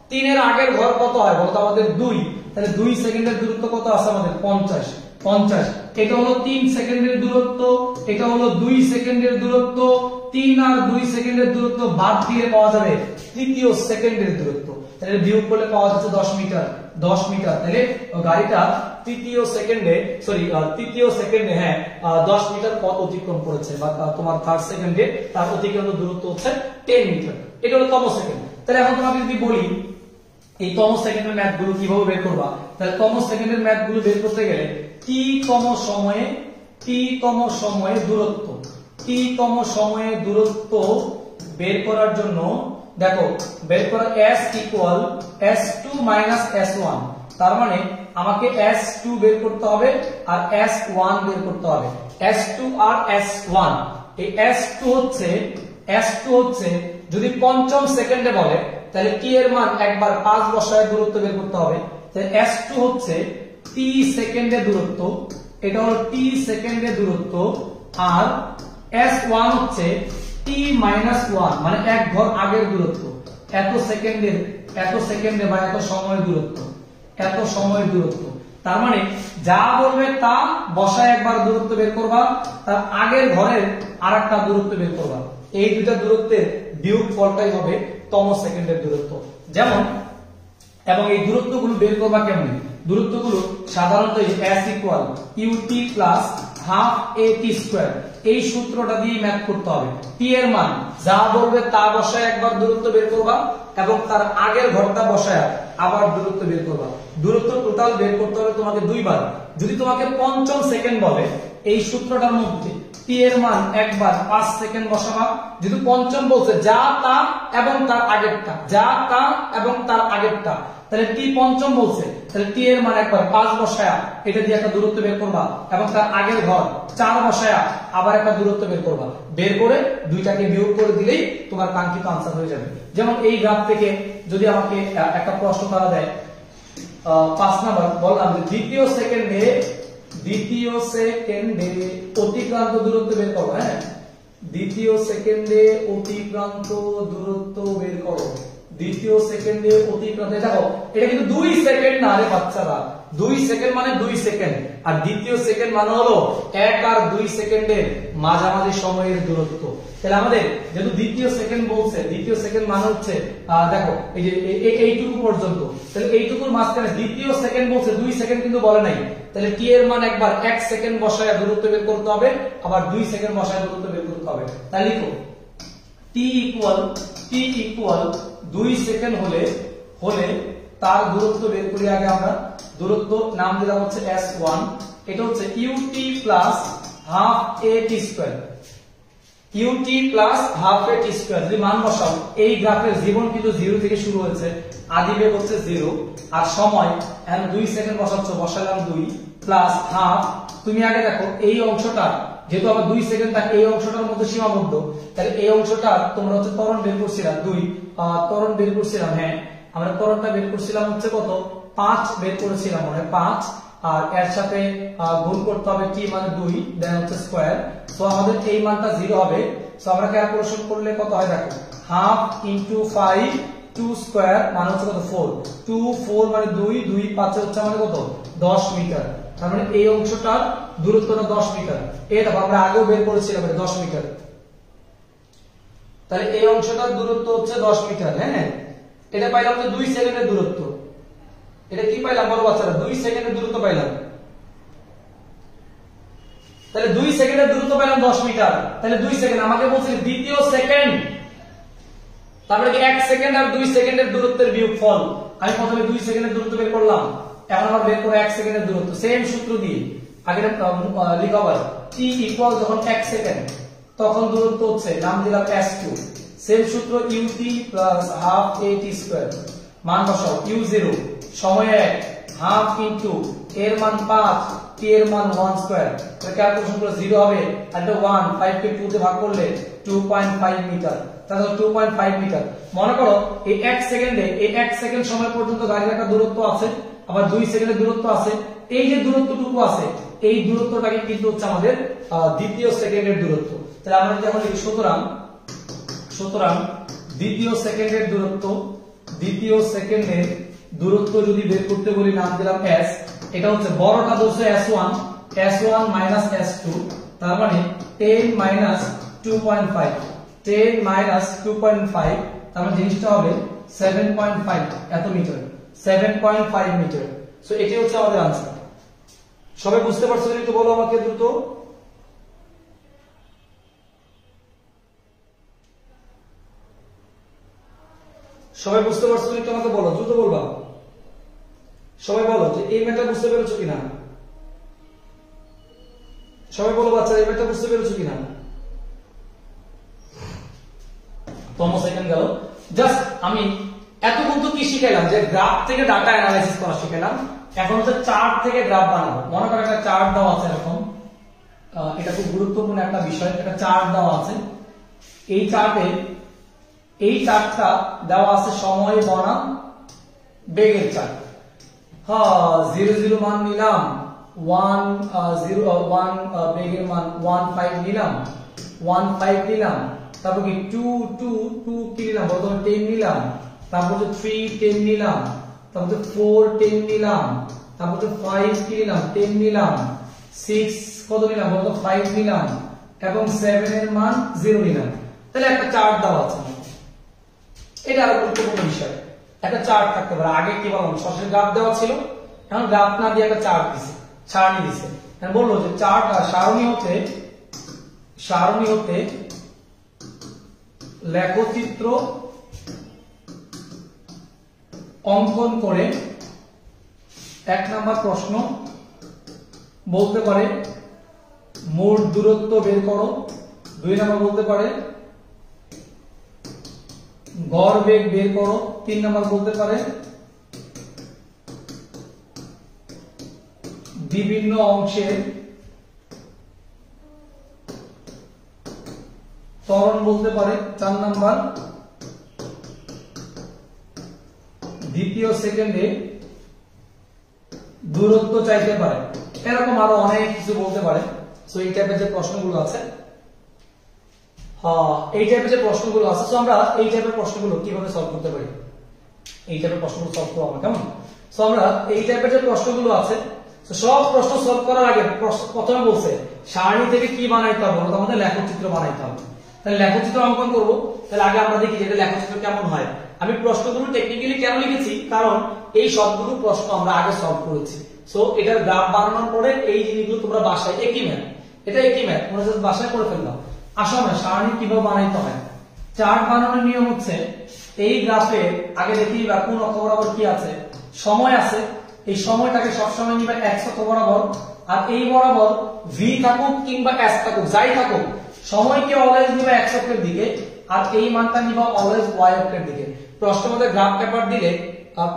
3 এর আগের ঘর কত হয় বলতো আমাদের 2, তাহলে 2 সেকেন্ডের দূরত্ব কত আছে আমাদের? 50। এটা হলো 3 সেকেন্ডের দূরত্ব, এটা হলো 2 সেকেন্ডের দূরত্ব, 3 আর 2 সেকেন্ডের দূরত্ব বাদ দিয়ে পাওয়া যাবে তৃতীয় সেকেন্ডের দূরত্ব। তাহলে বিয়োগ করলে পাওয়া যাচ্ছে 10 মিটার। তাহলে গাড়িটা তৃতীয় সেকেন্ডে হ্যাঁ 10 মিটার পথ অতিক্রম করেছে, বা তোমার থার্ড সেকেন্ডে তার অতিক্রান্ত দূরত্ব হচ্ছে 10 মিটার। এটা হলো তম সেকেন্ড। তাহলে এখন তোমাকে যদি বলি এই তম সেকেন্ডের ম্যাথ গুলো কিভাবে বের করবা, তাহলে তম সেকেন্ডের ম্যাথ গুলো বের করতে গেলে টি তম সময়ে দূরত্ব বের করার জন্য দেখো বের করা s equal s2 minus s1, তার মানে আমাকে s2 বের করতে হবে আর s1 বের করতে হবে। s2 আর s1, এই s2 হচ্ছে যদি পঞ্চম সেকেন্ডে বলে তাহলে t এর মান একবার 5 বসায় দূরত্ব বের করতে হবে। তাহলে s2 হচ্ছে t সেকেন্ডের দূরত্ব, এটা হলো t সেকেন্ডের দূরত্ব, আর s1 হচ্ছে t মাইনাস 1 মানে এক ঘর আগের দূরত্ব, এত সেকেন্ডে বা এত সময়ের দূরত্ব। তার মানে যা বলবে তা বসায় একবার দূরত্ব বের করবা, তার আগের ঘরের আরেকটা দূরত্ব বের করবা, এই দুইটা দূরত্বের বিয়োগ ফলটাই হবে তম সেকেন্ডের দূরত্ব। যেমন এবং এই দূরত্বগুলো বের করবা কেমন? দূরত্বগুলো সাধারণত s equal ut plus half at square, এই সূত্রটা দিয়ে ম্যাথ করতে হবে। t এর মান যা বলবে তা বসায় একবার দূরত্ব বের করবা এবং তার আগের ঘরটা বসায় আবার দূরত্ব বের করবা। দূরত্ব টোটাল বের করতে হবে তোমাকে 2 বার। যদি তোমাকে পঞ্চম সেকেন্ড বলে এই সূত্রটার মধ্যে t এর মান একবার 5 সেকেন্ড বসাবা। যদি পঞ্চম বলছে যা তা এবং তার আগেরটা, তাহলে t পঞ্চম বলছে, তাহলে t এর মান একবার 5 বসায়া এটা দিয়ে একটা দূরত্ব বের করবা এবং তার আগের ঘর 4 বসায়া আবার একটা দূরত্ব বের করবা। বের করে দুইটাকে বিয়োগ করে দিলেই তোমার কাঙ্ক্ষিত আনসার হয়ে যাবে। যেমন এই গ্রাফ থেকে যদি আমাকে একটা প্রশ্ন করা দেয় 5 নাম্বার, বললাম যে দ্বিতীয় সেকেন্ডে অতিক্রান্ত দূরত্ব বের করো। হ্যাঁ, দ্বিতীয় সেকেন্ডে অতিক্রান্ত দূরত্ব বের করো। দ্বিতীয় সেকেন্ডে অতিক্রান্ত, দেখো এটা কিন্তু 2 সেকেন্ড না রে বাচ্চারা, 2 সেকেন্ড মানে 2 সেকেন্ড, আর দ্বিতীয় সেকেন্ড মানে হলো 1 আর 2 সেকেন্ডের মাঝামাঝি সময়ের দূরত্ব। তাহলে আমাদের যেহেতু দ্বিতীয় সেকেন্ড বলছে, দ্বিতীয় সেকেন্ড মানে হচ্ছে দেখো এই যে এইটুকু পর্যন্ত, তাহলে এইটুকুর মাঝখানে দ্বিতীয় সেকেন্ড বলছে, 2 সেকেন্ড কিন্তু বলে নাই। তাহলে টি এর মান একবার 1 সেকেন্ড বসায় দূরত্ব বের করতে হবে, আবার 2 সেকেন্ড বসায় দূরত্ব বের করতে হবে। তাহলে লিখো t ইকুয়াল 2 সেকেন্ড হলে তার দূরত্ব বের করি। আগে আমরা দূরত্ব নাম দিলাম হচ্ছে s1, এটা হচ্ছে ut plus half a t square, ut plus half a t square. যদি মান বসাও, এই গ্রাফের জীবন কিন্তু 0 থেকে শুরু হয়েছে, আদি বেগ হচ্ছে 0 আর সময় এখন 2 সেকেন্ড বসাচ্ছ, বসালাম 2 প্লাস হাফ। তুমি আগে দেখো এই অংশটা যেহেতু আবার 2 সেকেন্ড থাকে, এই অংশটার মধ্যে সীমাবদ্ধ, তাহলে এই অংশটা তোমরা হচ্ছে ত্বরণ বের করছিলাম 2 ত্বরণ বের করছিলাম, হ্যাঁ আমরা ত্বরণটা বের করছিলাম হচ্ছে কত 5 বের করেছিলাম, মানে 5 আর এর সাথে গুণ করতে হবে t মানে 2 দেন হচ্ছে স্কয়ার। সো আমাদের এই মানটা 0 হবে। সো আমরা ক্যালকুলেশন করলে কত হয় দেখো, হাফ ইনটু 5 2 স্কয়ার মানে হচ্ছে কত 4, 2 4 মানে 2 2 5 হচ্ছে মানে কত 10 মিটার। তার মানে এই অংশটার দূরত্বটা 10 মিটার। এই দেখো আমরা আগেও বের করেছিলাম এটা 10 মিটার। তাহলে এই অংশটার দূরত্ব হচ্ছে 10 মিটার। হ্যাঁ এটা পাইলাম যে 2 সেকেন্ডের দূরত্ব। এটা কি পাইলাম বড় বাচ্চারা, 2 সেকেন্ডের দূরত্ব পাইলাম। তাহলে 2 সেকেন্ডের দূরত্ব পাইলাম 10 মিটার। তাহলে 2 সেকেন্ড আমাকে বলছে দ্বিতীয় সেকেন্ড, তারপরে কি 1 সেকেন্ড আর 2 সেকেন্ডের দূরত্বের বিয়োগফল। আমি প্রথমে 2 সেকেন্ডের দূরত্ব বের করলাম, এখন আমরা বের করব 1 সেকেন্ডের দূরত্ব। সেম সূত্র দিয়ে আগে লিখা হয় t ইকুয়াল যখন 1 সেকেন্ড তখন দূরত্ব হচ্ছে নাম দিলাম s2, সেম সূত্র ut plus half a t square. মান বসাও u0 সময় 1 হাফ ইনটু এর মান 5 t এর মান 1 স্কয়ার। তো ক্যালকুলেশন করে 0 হবে আর 1 5 কে 2 তে ভাগ করলে 2.5 মিটার। তাহলে 2.5 মিটার। মনে করো এই 1 সেকেন্ডে, এই 1 সেকেন্ড সময় পর্যন্ত গাড়ির একটা দূরত্ব আছে, আবার 2 সেকেন্ডের দূরত্ব আছে। এই যে দূরত্বটুকু আছে, এই দূরত্বটাকে কিন্তু হচ্ছে আমাদের দ্বিতীয় সেকেন্ডের দূরত্ব। তাহলে আমরা যখন লিখি সুতরাং দ্বিতীয় সেকেন্ডের দূরত্ব যদি বের করতে বলি নাম দিলাম s, এটা হচ্ছে বড়টা ধরছে s1 মাইনাস s2, তার মানে 10 মাইনাস 2.5, 10 মাইনাস 2.5, তার মানে জিনিসটা হবে 7.5 এত মিটার, 7.5 মিটার। সো এটাই হচ্ছে আমাদের आंसर। সবাই বুঝতে পারছো একটু বলো আমাকে দ্রুত। সবাই বুঝতে পারছো একটু আমাকে বলো, দ্রুত বলবা। সবাই বলো যে এই ম্যাথটা বুঝতে পেরেছো কিনা। সবাই বলো বাচ্চারা এই ম্যাথটা বুঝতে পেরেছো কিনা। তোমরা সেকেন্ড গেল। জাস্ট আমি এতক্ষণ তো কি শিখাইলাম যে গ্রাফ থেকে ডাটা অ্যানালাইসিস করা শিখাইলাম। এখন হচ্ছে চার্ট থেকে গ্রাফ বানাবো। মনে করো একটা চার্ট দেওয়া আছে এরকম, এটা খুব গুরুত্বপূর্ণ একটা বিষয়। একটা চার্ট দেওয়া আছে, এই চার্টটা দেওয়া আছে সময় বনাম বেগের চার্ট। হ্যাঁ 0 মান নিলাম, 1 বেগের মান 15 নিলাম, 15 নিলাম, তারপর কি 2 কি নিলাম প্রথমে 10 নিলাম, তারপর 3 10 নিলাম, তারপর 4 10 নিলাম, তারপর 5 কি নিলাম 10 নিলাম, 6 কত নিলাম বলতো 5 নিলাম, এবং 7 এর মান 0 নিলাম। তাহলে একটা চার্ট দেওয়া আছে। এটা আরো গুরুত্বপূর্ণ বিষয়, একটা চার্ট থাকতে পারে। আগে কি বললাম সরাসরি গ্রাফ দেওয়া ছিল, এখন গ্রাফ না দিয়ে একটা চার্ট দিছে, সারণী দিছে। এখন বললো যে চার্ট সারণী হতে লেখচিত্র অঙ্কন করে 1 নাম্বার প্রশ্ন বলতে পারে মোট দূরত্ব বের করো, 2 নাম্বার বলতে পারে গড় বেগ বের করো, 3 নাম্বার বলতে পারে বিভিন্ন অংশের ত্বরণ বলতে পারে, 4 নাম্বার দ্বিতীয় সেকেন্ডে দূরত্ব চাইতে পারে। এরকম আরো অনেক কিছু বলতে পারে। সো এই টাইপের যে প্রশ্নগুলো আছে, সো আমরা এই টাইপের প্রশ্নগুলো কিভাবে সলভ করতে পারি, এই টাইপের প্রশ্নগুলো সলভ করবো আমরা কেমন। সো আমরা এই টাইপের যে প্রশ্নগুলো আছে, তো সব প্রশ্ন সলভ করার আগে প্রথমে বলছে সারণী থেকে কি বানাইতে হবে, আমাদের লেখচিত্র বানাইতে হবে। তাহলে লেখচিত্র অঙ্কন করব। তাহলে আগে আমরা দেখি যে লেখচিত্র কেমন হয়। আমি প্রশ্নগুলো টেকনিক্যালি কেন লিখেছি, কারণ এই সবগুলো প্রশ্ন আমরা আগে সলভ করেছি। সো এটার গ্রাফ বানানোর পরে এই জিনিসগুলো তোমরা বাসায় একই ম্যাথ, এটা একই ম্যাথ তোমরা জাস্ট বাসায় করে ফেললাম। আসো আমরা সারণী কিভাবে বানাইতে হয়। চার্ট বানানোর নিয়ম হচ্ছে এই গ্রাফে আগে দেখি বা কোন অক্ষ বরাবর কি আছে, সময় আছে। এই সময়টাকে সবসময় নিবা x অক্ষ বরাবর, আর এই বরাবর v থাকুক কিংবা s থাকুক যাই থাকুক, সময়কে অলওয়েজ নিবা x অক্ষের দিকে, আর এই মানটা নিবা অলওয়েজ y অক্ষের দিকে। প্রশ্নের মধ্যে গ্রাফ পেপার দিলে,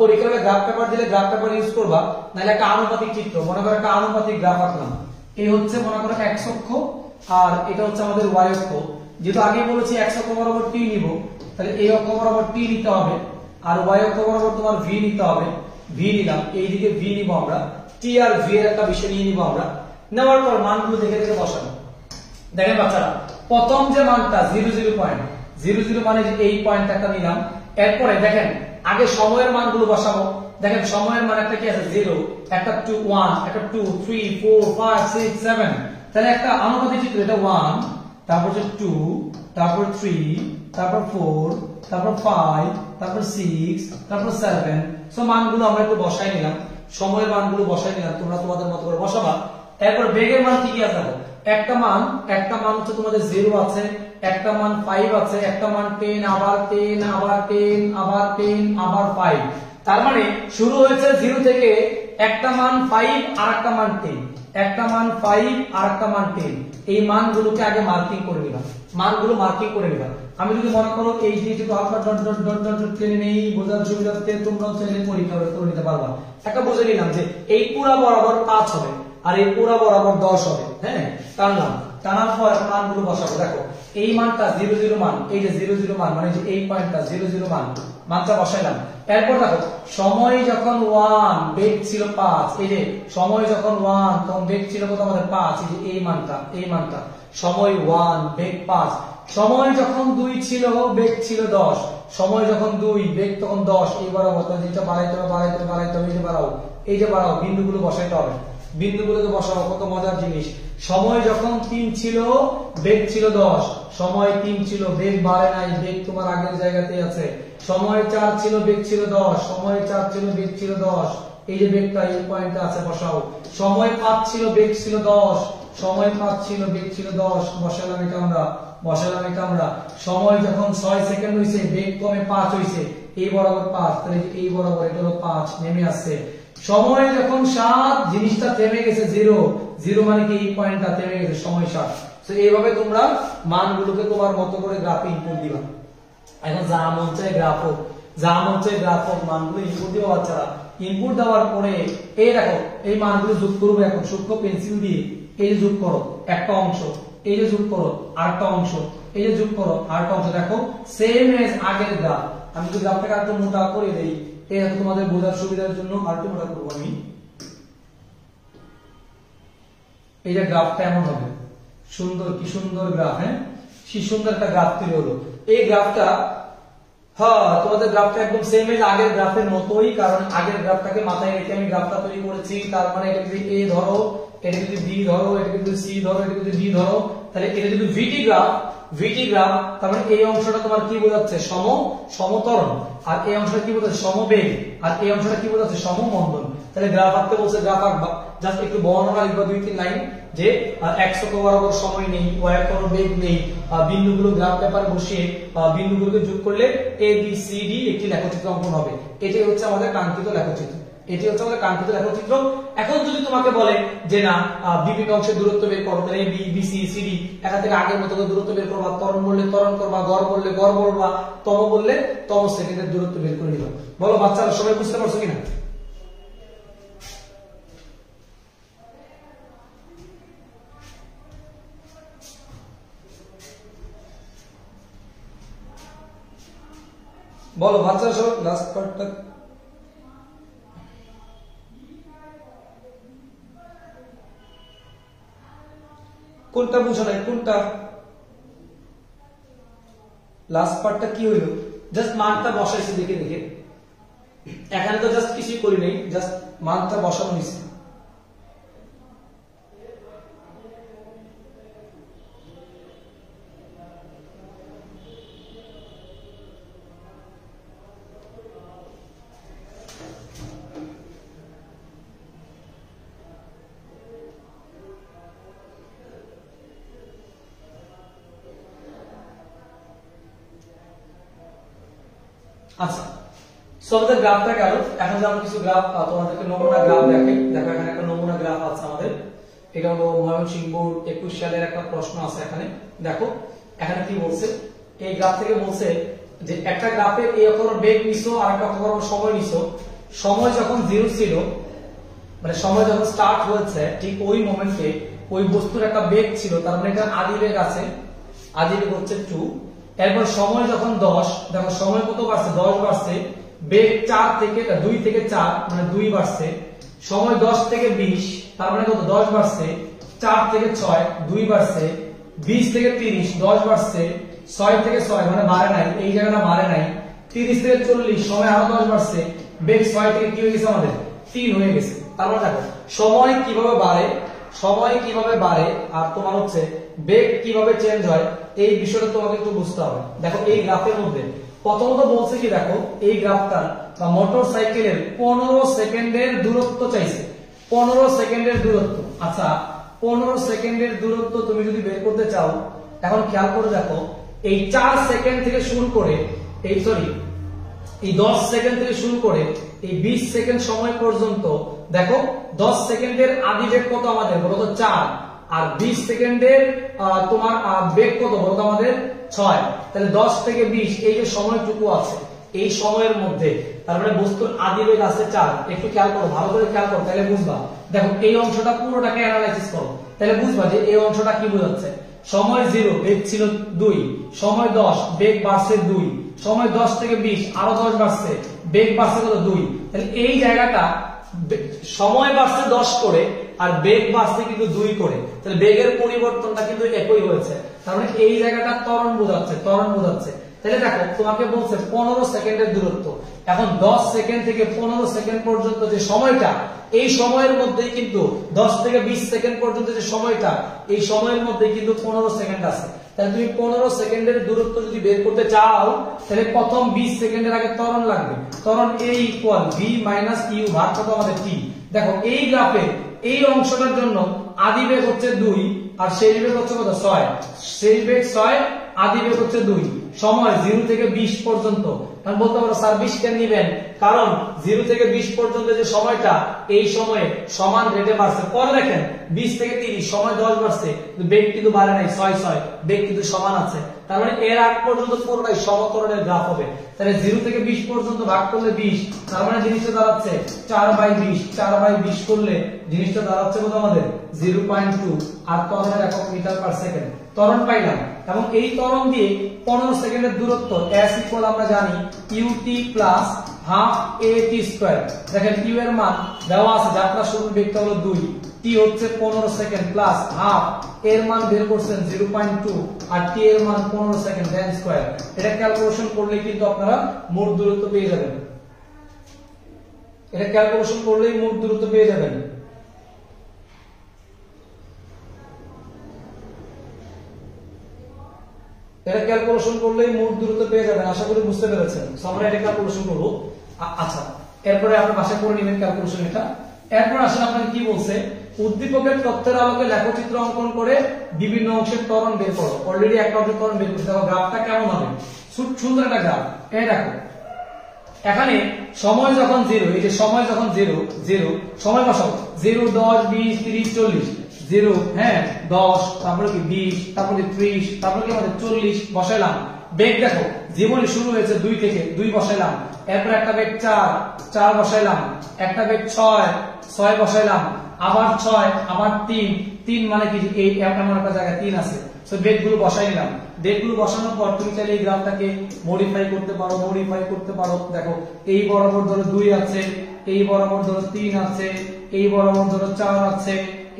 পরীক্ষায় গ্রাফ পেপার দিলে গ্রাফ পেপার ইউজ করবা, নাহলে একটা আনুপাতিক চিত্র, মনে করো একটা আনুপাতিক গ্রাফ আঁকলাম। এই হচ্ছে মনে করো x অক্ষ, আর এটা হচ্ছে আমাদের y অক্ষ। যেহেতু আগে বলেছি x অক্ষ বরাবর t নিব, তাহলে এই অক্ষ বরাবর t নিতে হবে, আর y অক্ষ বরাবর তোমার v নিতে হবে। v নিলাম, এইদিকে v নিব আমরা, t আর v এর একটা বিষয় নিয়ে নিব আমরা। নেওয়ার পর মানগুলো দেখে দেখে বসাবো। দেখেন বাচ্চারা, প্রথম যে মানটা 00 পয়েন্ট, 00 মানে যে এই পয়েন্ট একটা নিলাম। এরপরে দেখেন আগে সময়ের মানগুলো বসাবো। দেখেন সময়ের মান একটা কি আছে 0, একটা 2 1, একটা 2 3 4 5 6 7। তাহলে একটা আনুপাতিক চিত্র, এটা 1, তারপর হচ্ছে 2, তারপর 3, তারপর 4, তারপর 5, তারপর 6, তারপর 7। সো মানগুলো আমরা একটু বসাই নিলাম, সময়ের মানগুলো বসাই নিলাম, তোমরা তোমাদের মতো করে বসাবা। এরপর বেগের মান কি কি আছে দেখো, একটা মান হচ্ছে তোমাদের 0 আছে, একটা মান 5 আছে, একটা মান 10, আবার 10, আবার 10, আবার 10, আবার 5। তার মানে শুরু হয়েছে 0 থেকে, একটা মান 5 আর একটা মান 10, একটা মান 5 আর একটা মান 10। এই মানগুলোকে আগে মার্কিং করে নিবা, মানগুলো মার্কিং করে নিবা। আমি যদি মনে করো এই জিনিসটা alpha dot dot dot dot dot টেনে নেই, বোঝার সুবিধার্থে তোমরা চাইলে পরীক্ষা করে নিতে পারবা। একটা বুঝে নিলাম যে এই পুরা বরাবর 5 হবে, আর এই পুরা বরাবর 10 হবে। হ্যাঁ, টানলাম, টানার পর মানগুলো বসাবো। দেখো এই মানটা 00 মান, এই যে 00 মান মানে যে এই পয়েন্টটা 00 মান, মানটা বসাইলাম। এরপর দেখো সময় যখন 1, বেগ ছিল 5, এই যে সময় যখন 1 তখন বেগ ছিল কত আমাদের 5, এই যে এই মানটা সময় 1 বেগ 5। সময় যখন 2 ছিল বেগ ছিল 10, সময় যখন 2 বেগ তখন 10। এই বরাবর যেটা বাড়াইতে হবে এই যে বাড়াও, এই যে বাড়াও, বিন্দুগুলো বসাইতে হবে, বিন্দুগুলোকে বসাবো। কত মজার জিনিস, সময় যখন 3 ছিল বেগ ছিল 10, সময় 3 ছিল বেগ বাড়ে নাই, বেগ তোমার আগের জায়গাতেই আছে। সময় 4 ছিল বেগ ছিল 10, সময় 4 ছিল বেগ ছিল 10, এই যে বেগটা এই পয়েন্টে আছে বসাও। সময় 5 ছিল বেগ ছিল 10, সময় 5 ছিল বেগ ছিল 10, বসালাম এটা আমরা। সময় যখন 6 সেকেন্ড হইছে, বেগ কমে 5 হইছে, এই বরাবর 5, তাহলে এই বরাবর এটা হলো 5, নেমে আসছে। সময় যখন 7, জিনিসটা থেমে গেছে 0 মানে কি এই পয়েন্টটা থেমে গেছে, সময় 7। তো এইভাবে তোমরা মানগুলোকে তোমার মতো করে গ্রাফে ইনপুট দিবা। এখন যা মন চায় গ্রাফ হোক, মানগুলো ইনপুট দিবা বাচ্চারা। ইনপুট দেওয়ার পরে এই দেখো এই মানগুলো যোগ করবে। এখন সূক্ষ্ম পেন্সিল দিয়ে এই যে যোগ করো একটা অংশ, এই যে যোগ করো আরেকটা অংশ, এই যে যোগ করো আরেকটা অংশ। দেখো সেম এজ আগের গ্রাফ। আমি যদি গ্রাফটাকে আরেকটু মোটা করে দেই, এই দেখো তোমাদের বোঝার সুবিধার জন্য আরেকটু মোটা করবো আমি। এই যে গ্রাফটা এমন হবে, সুন্দর, কি সুন্দর গ্রাফ। হ্যাঁ, কি সুন্দর একটা গ্রাফ তৈরি হলো। এই গ্রাফটা, হ্যাঁ তোমাদের গ্রাফটা একদম সেম এজ আগের গ্রাফের মতোই, কারণ আগের গ্রাফটাকে মাথায় রেখে আমি গ্রাফটা তৈরি করেছি। তার মানে এটা যদি এ ধরো, এটা যদি বি ধরো, এটা যদি সি ধরো, এটা যদি ডি ধরো, তাহলে এটা যদি ভিটি গ্রাফ, তার মানে এই অংশটা তোমার কি বোঝাচ্ছে, সমতরণ। আর এই অংশটা কি বোঝাচ্ছে, সমবেগ। আর এই অংশটা কি বোঝাচ্ছে, সমমন্দন। তাহলে গ্রাফ আঁকতে বলছে, গ্রাফ আঁকবা, জাস্ট একটু বর্ণনা লিখবা 2-3 লাইন, যে x অক্ষ বরাবর সময় নেই, y অক্ষ বরাবর বেগ নেই, বিন্দুগুলো গ্রাফ পেপার বসিয়ে বিন্দুগুলোকে যোগ করলে a b c d একটি লেখচিত্র অঙ্কন হবে। এটাই হচ্ছে আমাদের কাঙ্ক্ষিত লেখচিত্র। এখন যদি তোমাকে বলে যে না বিভিন্ন অংশের দূরত্ব বের করো, তাহলে a b b c c d এখান থেকে আগের মতো দূরত্ব বের করবা, ত্বরণ বললে ত্বরণ করবা, গড় বললে গড় বলবা, তম বললে তম সেকেন্ডের দূরত্ব বের করে নিবা। বলো বাচ্চারা সবাই বুঝতে পারছো কিনা? বলো বাচ্চারা সবাই। লাস্ট পার্টটা কোনটা বুঝো নাই, কোনটা লাস্ট পার্টটা কি হইলো? জাস্ট মানটা বসাইছি দেখে দেখে, এখানে তো জাস্ট কিছুই করি নাই, জাস্ট মানটা বসানো হয়েছে। আচ্ছা, সো আমাদের গ্রাফটা গেল। এখন যে আমরা কিছু গ্রাফ তোমাদেরকে নমুনা গ্রাফ দেখাই। দেখো এখানে একটা নমুনা গ্রাফ আছে আমাদের। এটা হলো ময়মনসিংহ বোর্ড 21 সালের একটা প্রশ্ন আছে এখানে। দেখো এখানে কি বলছে, এই গ্রাফ থেকে বলছে যে একটা গ্রাফে এই অক্ষর বেগ নিছো আর একটা অক্ষর সময় নিছো। সময় যখন 0 ছিল, মানে সময় যখন স্টার্ট হয়েছে, ঠিক ওই মোমেন্টে ওই বস্তুর একটা বেগ ছিল, তার মানে এটা আদি বেগ আছে, আদি বেগ হচ্ছে 2। এরপর সময় যখন 10, দেখো সময় কত বাড়ছে, 10 বাড়ছে, বেগ 4 থেকে 2 থেকে 4 মানে 2 বাড়ছে। সময় 10 থেকে 20, তার মানে কত, 10 বাড়ছে, 4 থেকে 6 2 বাড়ছে, 20 থেকে 30 10 বাড়ছে, 6 থেকে 6 মানে বাড়ে নাই, এই জায়গাটা বাড়ে নাই, 30 থেকে 40 সময় আরো 10 বাড়ছে, বেগ 6 থেকে কি হয়ে গেছে আমাদের 3 হয়ে গেছে। তার মানে দেখো সময় কিভাবে বাড়ে, সময় কিভাবে বাড়ে আর তোমার হচ্ছে বেগ কিভাবে চেঞ্জ হয়, এই বিষয়টা তোমাকে একটু বুঝতে হবে। দেখো এই গ্রাফের মধ্যে প্রথমত বলছে কি, দেখো এই গ্রাফটা বা মোটর সাইকেলের 15 সেকেন্ডের দূরত্ব চাইছে, 15 সেকেন্ডের দূরত্ব। আচ্ছা 15 সেকেন্ডের দূরত্ব তুমি যদি বের করতে চাও, এখন খেয়াল করে দেখো এই 4 সেকেন্ড থেকে শুরু করে এই 10 সেকেন্ড থেকে শুরু করে এই 20 সেকেন্ড সময় পর্যন্ত, দেখো 10 সেকেন্ডের আদি বেগ কত আমাদের, বলতো 4, আর 20 সেকেন্ডের তোমার বেগ কত বলতো আমাদের 6। তাহলে 10 থেকে 20 এই যে সময়টুকু আছে, এই সময়ের মধ্যে তার মানে বস্তুর আদি বেগ আছে 4। একটু খেয়াল করো, ভালো করে খেয়াল করো, তাহলে বুঝবা। দেখো এই অংশটা পুরোটাকে অ্যানালাইসিস করো, তাহলে বুঝবা যে এই অংশটা কি বোঝাচ্ছে। সময় 0 বেগ ছিল 2, সময় 10 বেগ বাড়ছে 2, সময় 10 থেকে 20 আরো 10 বাড়ছে, বেগ বাড়ছে কত 2। তাহলে এই জায়গাটা সময় বাড়ছে 10 করে আর বেগ বাড়ছে কিন্তু 2 করে, তাহলে বেগের পরিবর্তনটা কিন্তু একই হয়েছে। তার মানে এই জায়গাটা ত্বরণ বোঝাচ্ছে, ত্বরণ বোঝাচ্ছে। তাহলে দেখো তোমাকে বলছে 15 সেকেন্ডের দূরত্ব। এখন 10 সেকেন্ড থেকে 15 সেকেন্ড পর্যন্ত যে সময়টা, এই সময়ের মধ্যেই কিন্তু 10 থেকে 20 সেকেন্ড পর্যন্ত যে সময়টা, এই সময়ের মধ্যে কিন্তু 15 সেকেন্ড আছে। তাহলে তুমি 15 সেকেন্ডের দূরত্ব যদি বের করতে চাও, তাহলে প্রথম 20 সেকেন্ডের আগে ত্বরণ লাগবে। ত্বরণ A equal V minus U ভাগ কত আমাদের T। দেখো এই গ্রাফে এই অংশটার জন্য আদি বেগ হচ্ছে 2 আর শেষ বেগ হচ্ছে কত 6, শেষ বেগ 6 আদি বেগ হচ্ছে 2, সময় 0 থেকে 20 পর্যন্ত। কারণ বলতে পারো স্যার 20 কেন নিবেন, কারণ 0 থেকে 20 পর্যন্ত যে সময়টা, এই সময়ে সমান রেটে বাড়ছে। পরে দেখেন 20 থেকে 30 সময় 10 বাড়ছে, বেগ কিন্তু বাড়ে নাই, 6 বেগ কিন্তু সমান আছে। তার মানে এর আগ পর্যন্ত পুরোটাই সমকরণের গ্রাফ হবে। তাহলে 0 থেকে 20 পর্যন্ত ভাগ করলে 20, তার মানে জিনিসটা দাঁড়াচ্ছে 4/20, 4/20 করলে জিনিসটা দাঁড়াচ্ছে কত আমাদের 0.2, আর ত্বরণের একক মিটার পার সেকেন্ড। ত্বরণ পাইলাম এবং এই ত্বরণ দিয়ে 15 সেকেন্ডের দূরত্ব S ইকুয়াল আমরা জানি ut plus half at square. দেখেন u এর মান দেওয়া আছে, যাত্রা শুরুর বেগটা হলো 2, t হচ্ছে 15 সেকেন্ড প্লাস হাফ এর মান বের করছেন 0.2 আর t এর মান 15 সেকেন্ড দেন স্কয়ার। এটা ক্যালকুলেশন করলে কিন্তু আপনারা মোট দূরত্ব পেয়ে যাবেন, এটা ক্যালকুলেশন করলেই মোট দূরত্ব পেয়ে যাবেন। এটা ক্যালকুলেশন করলেই মোট দূরত্ব পেয়ে যাবেন, আশা করি বুঝতে পেরেছেন। আমরা এটা ক্যালকুলেশন করব। আচ্ছা এরপরে আপনি বাসায় করে নেবেন ক্যালকুলেশন এটা। এরপর আসলে আপনাকে কি বলছে, উদ্দীপকের তথ্যের আলোকে লেখচিত্র অঙ্কন করে বিভিন্ন অংশের ত্বরণ বের করো। অলরেডি একটা অংশের ত্বরণ বের করতে হবে, গ্রাফটা কেমন হবে, সুন্দর একটা গ্রাফ। এই দেখো এখানে সময় যখন 0, এই যে সময় যখন 0 সময় বসাও 0 10 20 30 40 0 হ্যাঁ 10, তারপরে কি 20, তারপরে 30, তারপরে কি আমাদের 40 বসাইলাম। বেগ দেখো জীবনে শুরু হয়েছে 2 থেকে, 2 বসাইলাম। এরপর একটা বেগ 4 বসাইলাম, একটা বেগ 6 বসাইলাম, আবার 6, আবার 3 মানে কি এই এমন একটা জায়গায় 3 আছে। সো বেগগুলো বসাই নিলাম। বেগগুলো বসানোর পর তুমি চাইলে এই গ্রাফটাকে মডিফাই করতে পারো। দেখো এই বরাবর ধরো 2 আছে, এই বরাবর ধরো 3 আছে, এই বরাবর ধরো 4 আছে,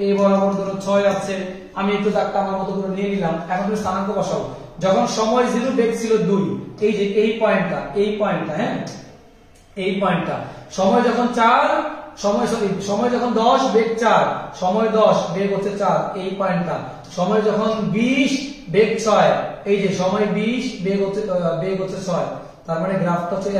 এই বরাবর ধরো 6 আছে। আমি একটু দাগটা আমার মতো করে নিয়ে নিলাম। এখন তুমি স্থানাঙ্ক বসাও। যখন সময় 0 বেগ ছিল 2, এই যে এই পয়েন্টটা হ্যাঁ এই পয়েন্টটা, সময় যখন 4 সময় যখন 10 বেগ 4, সময় 10 বেগ হচ্ছে 4 এই পয়েন্টটা, সময় যখন 20 বেগ 6, এই যে সময় 20 বেগ হচ্ছে 6। তার মানে গ্রাফটা হচ্ছে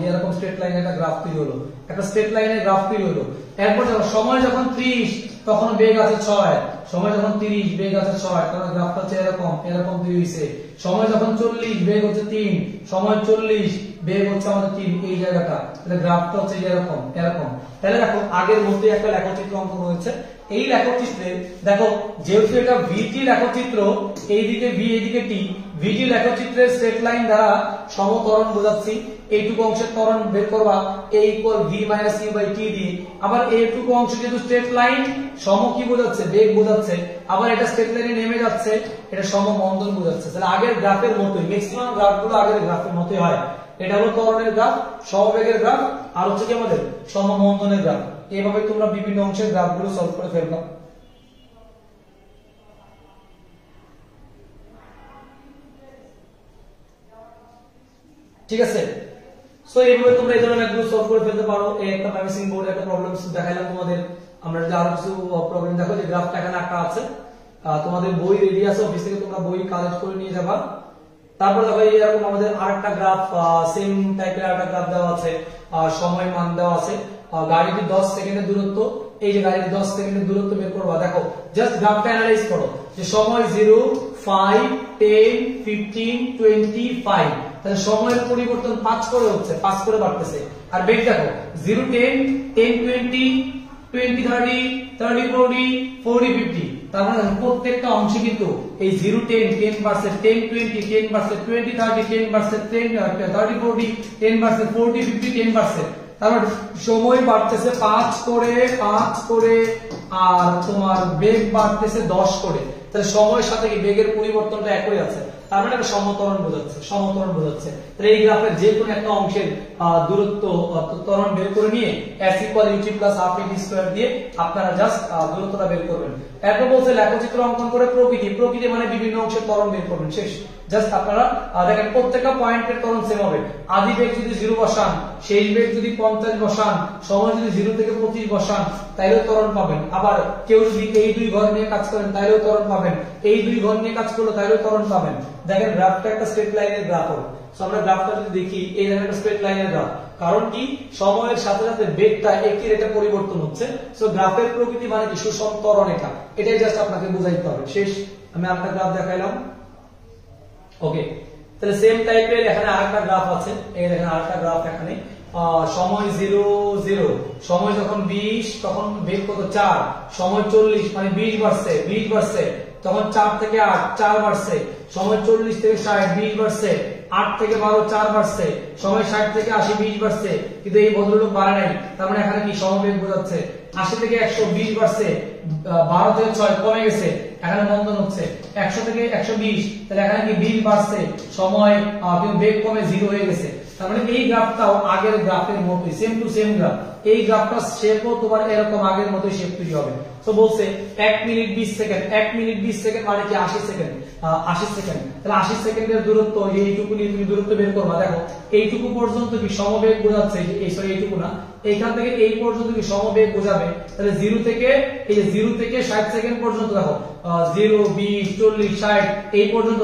এরকম স্ট্রেট লাইনের একটা গ্রাফ তৈরি হলো, একটা স্ট্রেট লাইনের গ্রাফ তৈরি হলো। এরপর সময় যখন 30, তখন বেগ আছে 6, সময় যখন 30 বেগ আছে 6, কারণ গ্রাফটা হচ্ছে এরকম এরকম তৈরি হইছে। সময় যখন 40 বেগ হচ্ছে 3, সময় 40 বেগ হচ্ছে আমাদের 3, এই জায়গাটা, তাহলে গ্রাফটা হচ্ছে এরকম এরকম। তাহলে দেখো আগের মধ্যে একটা লেখচিত্র অঙ্কন হয়েছে। এই লেখচিত্রে দেখো যেহেতু এটা ভিটি লেখচিত্র, এইদিকে ভি এইদিকে টি, ভিটি লেখচিত্রের স্ট্রেট লাইন দ্বারা সমত্বরণ বোঝাচ্ছি। এইটুকু অংশের ত্বরণ বের করবা a equal v minus u by t দিয়ে। আবার এইটুকু অংশ যেহেতু স্ট্রেট লাইন, সম কি বোঝাচ্ছে, বেগ বোঝাচ্ছে। আবার এটা স্ট্রেট লাইনে নেমে যাচ্ছে, এটা সমমন্দন বোঝাচ্ছে। তাহলে আগের গ্রাফের মতোই, ম্যাক্সিমাম গ্রাফগুলো আগের গ্রাফের মতোই হয়। এটা হলো ত্বরণের গ্রাফ, সমবেগের গ্রাফ, আর হচ্ছে কি আমাদের সমমন্দনের গ্রাফ। এইভাবে তোমরা বিভিন্ন অংশের গ্রাফগুলো সলভ করে ফেলবা। ঠিক আছে, সো এইভাবে তোমরা এই ধরনের ম্যাথগুলো সলভ করে ফেলতে পারো। এই একটা ম্যাথিং বোর্ড একটা প্রবলেম দেখাইলাম তোমাদের। আমরা যদি আরো কিছু প্রবলেম দেখো, যে গ্রাফটা এখানে একটা আছে, তোমাদের বই রেডি আছে, অফিস থেকে তোমরা বই কালেক্ট করে নিয়ে যাবা। তারপর দেখো এরকম আমাদের আরেকটা গ্রাফ, সেম টাইপের আরেকটা গ্রাফ দেওয়া আছে, সময় মান দেওয়া আছে, গাড়িটি 10 সেকেন্ডের দূরত্ব। এই যে গাড়িটি 10 সেকেন্ডের দূরত্ব বের করবা। দেখো জাস্ট গ্রাফটা অ্যানালাইজ করো, যে সময় 0, 5, 10, 15, 25, তাহলে সময়ের পরিবর্তন 5 করে হচ্ছে, 5 করে বাড়তেছে। আর বেগ দেখো 0, 10, 10, 20, 20, 30, 30, 40, 40, 50। তার মানে প্রত্যেকটা অংশে কিন্তু এই 0, 10, 10 বাড়ছে, 10, 20, 10 বাড়ছে, 20, 30, 10 বাড়ছে, 30, 40, 10 বাড়ছে, 40, 50, 10 বাড়ছে। তারপর সময় বাড়তেছে 5 করে, আর তোমার বেগ বাড়তেছে 10 করে। তাহলে সময়ের সাথে কি বেগের পরিবর্তনটা একই আছে, তার মানে এটা সমত্বরণ বোঝাচ্ছে। তাহলে এই গ্রাফের যে কোনো একটা অংশের দূরত্ব ত্বরণ বের করে নিয়ে s equal ut plus half এটি স্কয়ার দিয়ে আপনারা জাস্ট দূরত্বটা বের করবেন। এরপর বলছে লেখচিত্র অঙ্কন করে প্রকৃতি মানে বিভিন্ন অংশের ত্বরণ বের করবেন। শেষ, জাস্ট আপনারা দেখেন প্রত্যেকটা পয়েন্টের ত্বরণ সেম হবে। আদি বেগ যদি 0 বসান, শেষ বেগ যদি 50 বসান, সময় যদি 0 থেকে 25 বসান, তাইলেও ত্বরণ পাবেন। আবার কেউ যদি এই দুই ঘর নিয়ে কাজ করেন, তাইলেও ত্বরণ পাবেন। এই দুই ঘর নিয়ে কাজ করলে তাইলেও ত্বরণ পাবেন। দেখেন গ্রাফটা একটা স্ট্রেট লাইনের গ্রাফ হবে। সো আমরা গ্রাফটা যদি দেখি, এই দেখেন একটা স্ট্রেট লাইনের গ্রাফ। কারণ কি, সময়ের সাথে সাথে বেগটা একই রেটে পরিবর্তন হচ্ছে। সো গ্রাফের প্রকৃতি মানে কি, সুষম ত্বরণ। এটাই জাস্ট আপনাকে বুঝাইতে হবে। শেষ, আমি আরেকটা গ্রাফ দেখাইলাম। ওকে, তাহলে সেম টাইপের এখানে আরেকটা গ্রাফ আছে। এই দেখেন আরেকটা গ্রাফ এখানে, সময় 0, 0, সময় যখন 20 তখন বেগ কত 4, সময় 40 মানে 20 বাড়ছে, তখন 4 থেকে 8 4 বাড়ছে, সময় 40 থেকে 60 20 বাড়ছে, 8 থেকে 12 4 বাড়ছে, সময় 60 থেকে 80 20 বাড়ছে। কিন্তু এই ভদ্রলোক বাড়ে নাই, তার মানে এখানে কি সমবেগ বোঝাচ্ছে। 80 থেকে 100 20 বাড়ছে, 12 থেকে 6 কমে গেছে, এখানে মন্দন হচ্ছে। 100 থেকে 120, তাহলে এখানে কি 20 বাড়ছে, সময় কিন্তু বেগ কমে 0 হয়ে গেছে। তার মানে এই গ্রাফটাও আগের গ্রাফের মতোই, সেম টু সেম গ্রাফ। এই গ্রাফটা শেপও তোমার এরকম আগের মতোই শেপ তৈরি হবে। তো বলছে 1 মিনিট 20 সেকেন্ড, 1 মিনিট 20 সেকেন্ড মানে কি 80 সেকেন্ড, 80 সেকেন্ড। তাহলে 80 সেকেন্ডের দূরত্ব, এইটুকু নিয়ে তুমি দূরত্ব বের করবা। দেখো এইটুকু পর্যন্ত কি সমবেগ বোঝাচ্ছে, এই সরি এইটুকু না, এইখান থেকে এই পর্যন্ত কি সমবেগ বোঝাবে। তাহলে 0 থেকে এই যে 0 থেকে 60 সেকেন্ড পর্যন্ত দেখো 0 20 40 60 এই পর্যন্ত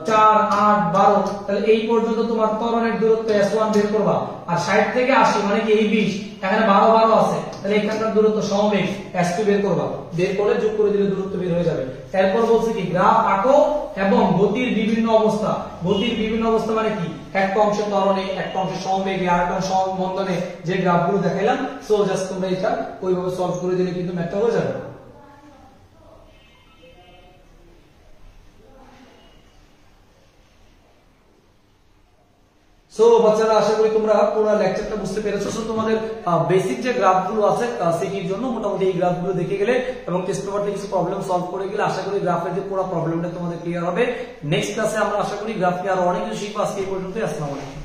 4 8 12, তাহলে এই পর্যন্ত তোমার ত্বরণের দূরত্ব s1 বের করবা। আর 60 থেকে 80 মানে কি এই 20, এখানে 12 আছে, তাহলে এখানকার দূরত্ব সমবেগ s2 বের করবা। বের করে যোগ করে দিলে দূরত্ব বের হয়ে যাবে। এরপর বলছে কি, গ্রাফ আঁকো এবং গতির বিভিন্ন অবস্থা। গতির বিভিন্ন অবস্থা মানে কি, একটা অংশের ত্বরণে, একটা অংশের সমবেগে, আরেকটা সমমন্দনে যে গ্রাফগুলো দেখাইলাম। সো জাস্ট তোমরা এটা ওইভাবে সলভ করে দিলে কিন্তু ম্যাথটা হয়ে যাবে। সো বাচ্চারা, আশা করি তোমরা পুরো লেকচারটা বুঝতে পেরেছো। সো তোমাদের বেসিক যে গ্রাফগুলো আছে সিকির জন্য মোটামুটি এই গ্রাফগুলো দেখে গেলে এবং টেস্ট পেপারতে কিছু প্রবলেম সলভ করে গেলে আশা করি গ্রাফের যে পুরো প্রবলেমটা তোমাদের ক্লিয়ার হবে। নেক্সট ক্লাসে আমরা আশা করি গ্রাফ নিয়ে আরো অনেক কিছু শিখবো। আজকে এই পর্যন্তই, আসসালামু আলাইকুম।